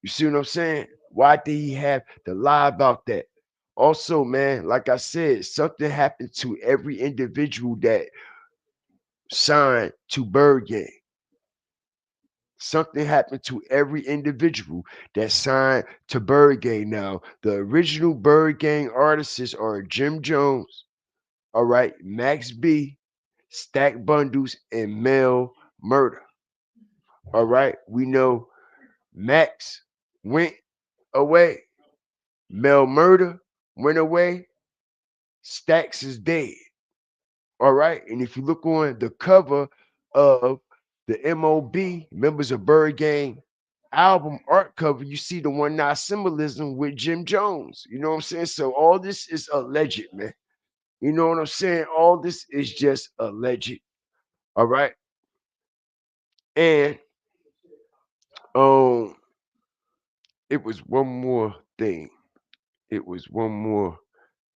You see what I'm saying? Why did he have to lie about that? Also, man, like I said, something happened to every individual that signed to Bird Gang. Something happened to every individual that signed to Bird Gang. Now, the original Bird Gang artists are Jim Jones, all right, Max B, Stack Bundles, and Mel Murder. All right, we know Max went away, Mel Murder went away, Stacks is dead. All right, and if you look on the cover of the MOB Members of Bird Gang album art cover, you see the one nine symbolism with Jim Jones. You know what I'm saying? So all this is alleged, man. You know what I'm saying? All this is just alleged. All right. And um it was one more thing. It was one more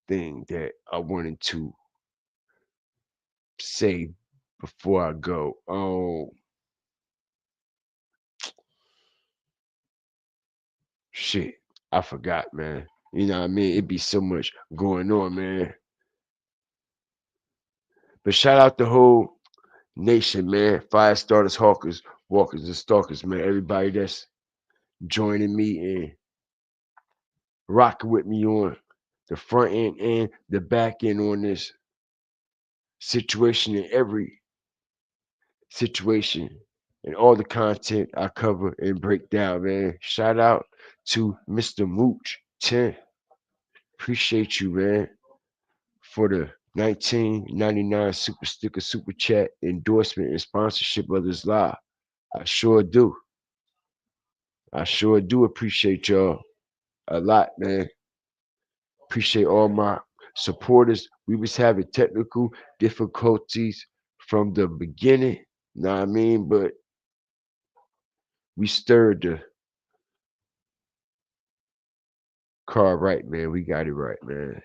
thing that I wanted to say before I go. Shit. I forgot, man. You know what I mean? It be so much going on, man. But shout out the whole nation, man. Fire starters, hawkers, walkers, and stalkers, man. Everybody that's joining me and rocking with me on the front end and the back end on this situation in every situation and all the content I cover and break down, man. Shout out to Mr. Mooch 10. Appreciate you, man, for the 1999 super sticker super chat endorsement and sponsorship of this live. I sure do. I sure do appreciate y'all a lot, man. Appreciate all my supporters. We was having technical difficulties from the beginning. Know what I mean? But we stirred the car right, man. We got it right, man.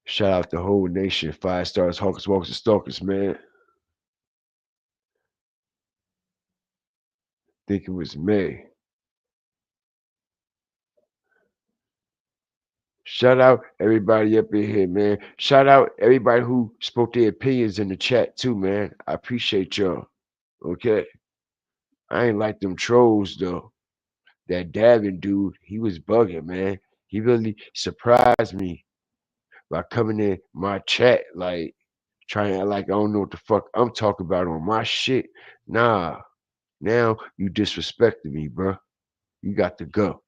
Shout out the whole nation. Five stars, hawkers, walkers, and stalkers, man. Think it was May. Shout out everybody up in here, man. Shout out everybody who spoke their opinions in the chat too, man. I appreciate y'all. Okay. I ain't like them trolls though. That Davin dude, he was bugging, man. He really surprised me by coming in my chat, like trying to act like I don't know what the fuck I'm talking about on my shit. Nah, now you disrespecting me, bro. You got to go.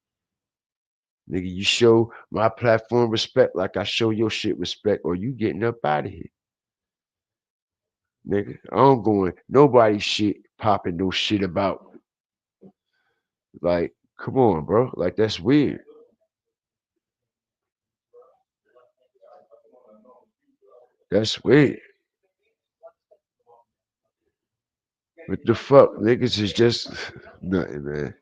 Nigga, you show my platform respect like I show your shit respect, or you getting up out of here. Nigga, I don't go in nobody's shit popping no shit about. Like, come on, bro. Like, that's weird. That's weird. What the fuck? Niggas is just nothing, man.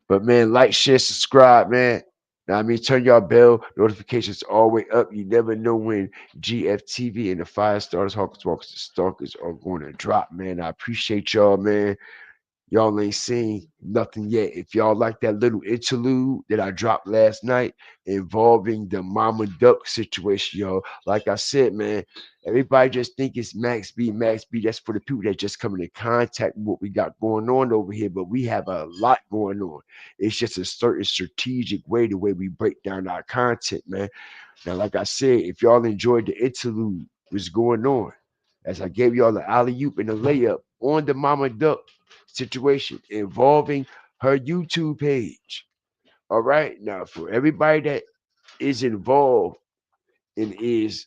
But man, like, share, subscribe, man. Now I mean, turn your bell notifications all the way up. You never know when GFTV and the Fire Starters, Hawkers, Walkers, and Stalkers are going to drop, man. I appreciate y'all, man. Y'all ain't seen nothing yet. If y'all like that little interlude that I dropped last night involving the Mama Duck situation, y'all, like I said, man, everybody just think it's Max B. Max B. That's for the people that just coming in contact with what we got going on over here. But we have a lot going on. It's just a certain strategic way, the way we break down our content, man. Now, like I said, if y'all enjoyed the interlude, what's going on, as I gave y'all the alley oop and the layup on the Mama Duck situation involving her YouTube page. All right. Now, for everybody that is involved and is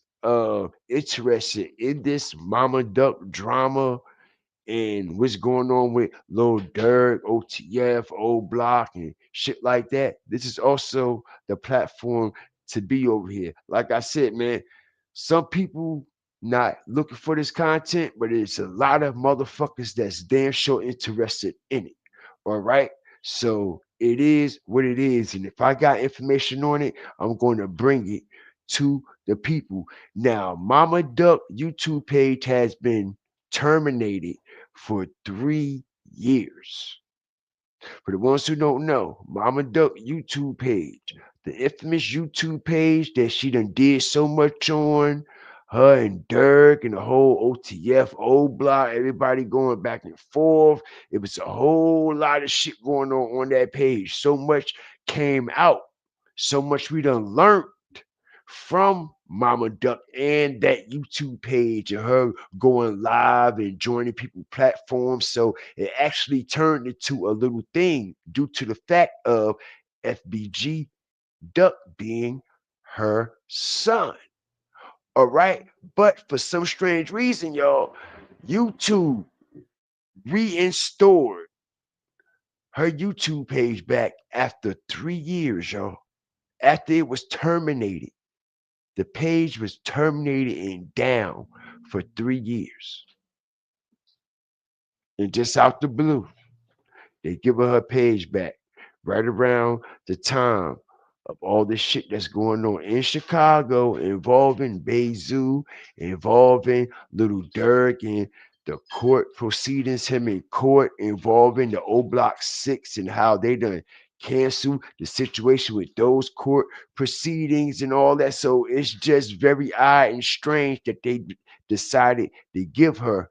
interested in this Mama Duck drama and what's going on with Lil Durk, OTF, Old Block, and shit like that. This is also the platform to be over here. Like I said, man, some people not looking for this content, but it's a lot of motherfuckers that's damn sure interested in it. All right. So it is what it is. And if I got information on it, I'm going to bring it to the people. Now, Mama Duck YouTube page has been terminated for 3 years. For the ones who don't know, Mama Duck YouTube page, the infamous YouTube page that she done did so much on, her and Dirk and the whole OTF, old block, everybody going back and forth. It was a whole lot of shit going on that page. So much came out. So much we done learned from Mama Duck and that YouTube page and her going live and joining people platforms. So it actually turned into a little thing due to the fact of FBG Duck being her son. All right. But for some strange reason, y'all, YouTube reinstored her YouTube page back after 3 years, y'all. After it was terminated. The page was terminated and down for 3 years. And just out the blue, they give her page back right around the time of all this shit that's going on in Chicago involving Bezu, involving Little Dirk and the court proceedings, him in court involving the O Block 6 and how they done cancel the situation with those court proceedings and all that. So it's just very odd and strange that they decided to give her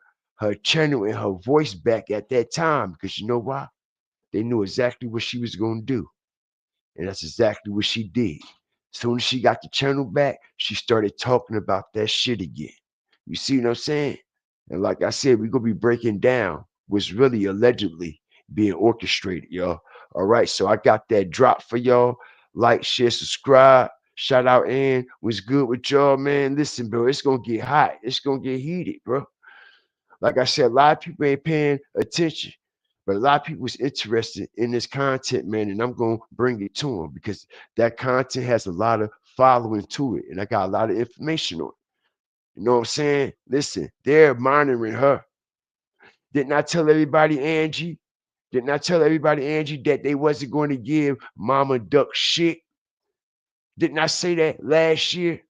channel and her voice back at that time, because you know why? They knew exactly what she was going to do. And that's exactly what she did. Soon as she got the channel back, she started talking about that shit again. You see what I'm saying? And like I said, we're going to be breaking down what's really allegedly being orchestrated, y'all. All right, so I got that drop for y'all. Like, share, subscribe. Shout out, Ann. What's good with y'all, man? Listen, bro, it's going to get hot. It's going to get heated, bro. Like I said, a lot of people ain't paying attention, but a lot of people is interested in this content, man, and I'm gonna bring it to them because that content has a lot of following to it, and I got a lot of information on it. You know what I'm saying? Listen, they're monitoring her. Didn't I tell everybody, Angie? Didn't I tell everybody, Angie, that they wasn't going to give Mama Duck shit? Didn't I say that last year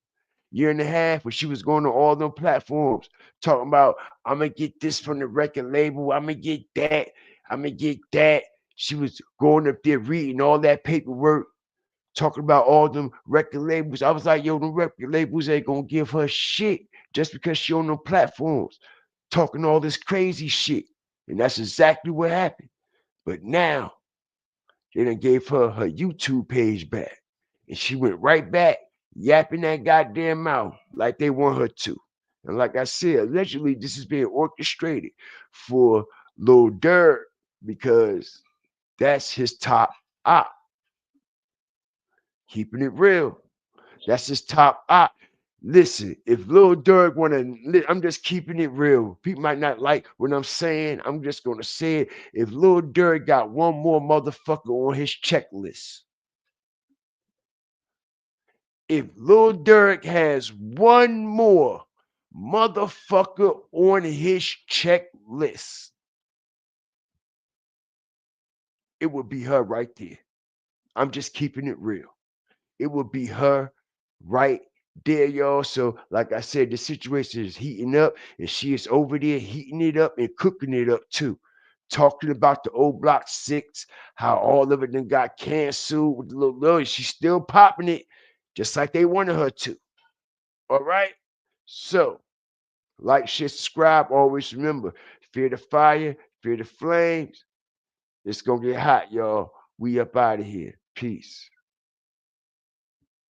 and a half, when she was going to all them platforms talking about, I'm gonna get this from the record label, I'm gonna get that, I'm gonna get that. She was going up there reading all that paperwork, talking about all them record labels. I was like, yo, the record labels ain't gonna give her shit just because she on them platforms talking all this crazy shit. And that's exactly what happened. But now they done gave her YouTube page back. And she went right back yapping that goddamn mouth like they want her to. And like I said, allegedly this is being orchestrated for Lil Durk because that's his top op. Keeping it real. That's his top op. Listen, if Lil Durk wanna, I'm just keeping it real. People might not like what I'm saying. I'm just gonna say it. If Lil Durk got one more motherfucker on his checklist, if Lil Durk has one more motherfucker on his checklist, it would be her right there. I'm just keeping it real. It would be her right there, y'all. So, like I said, the situation is heating up, and she is over there heating it up and cooking it up too. Talking about the old block six, how all of it then got canceled with the little, she's still popping it, just like they wanted her to. All right. So, like, share, subscribe. Always remember, fear the fire, fear the flames. It's gonna get hot, y'all. We up out of here. Peace.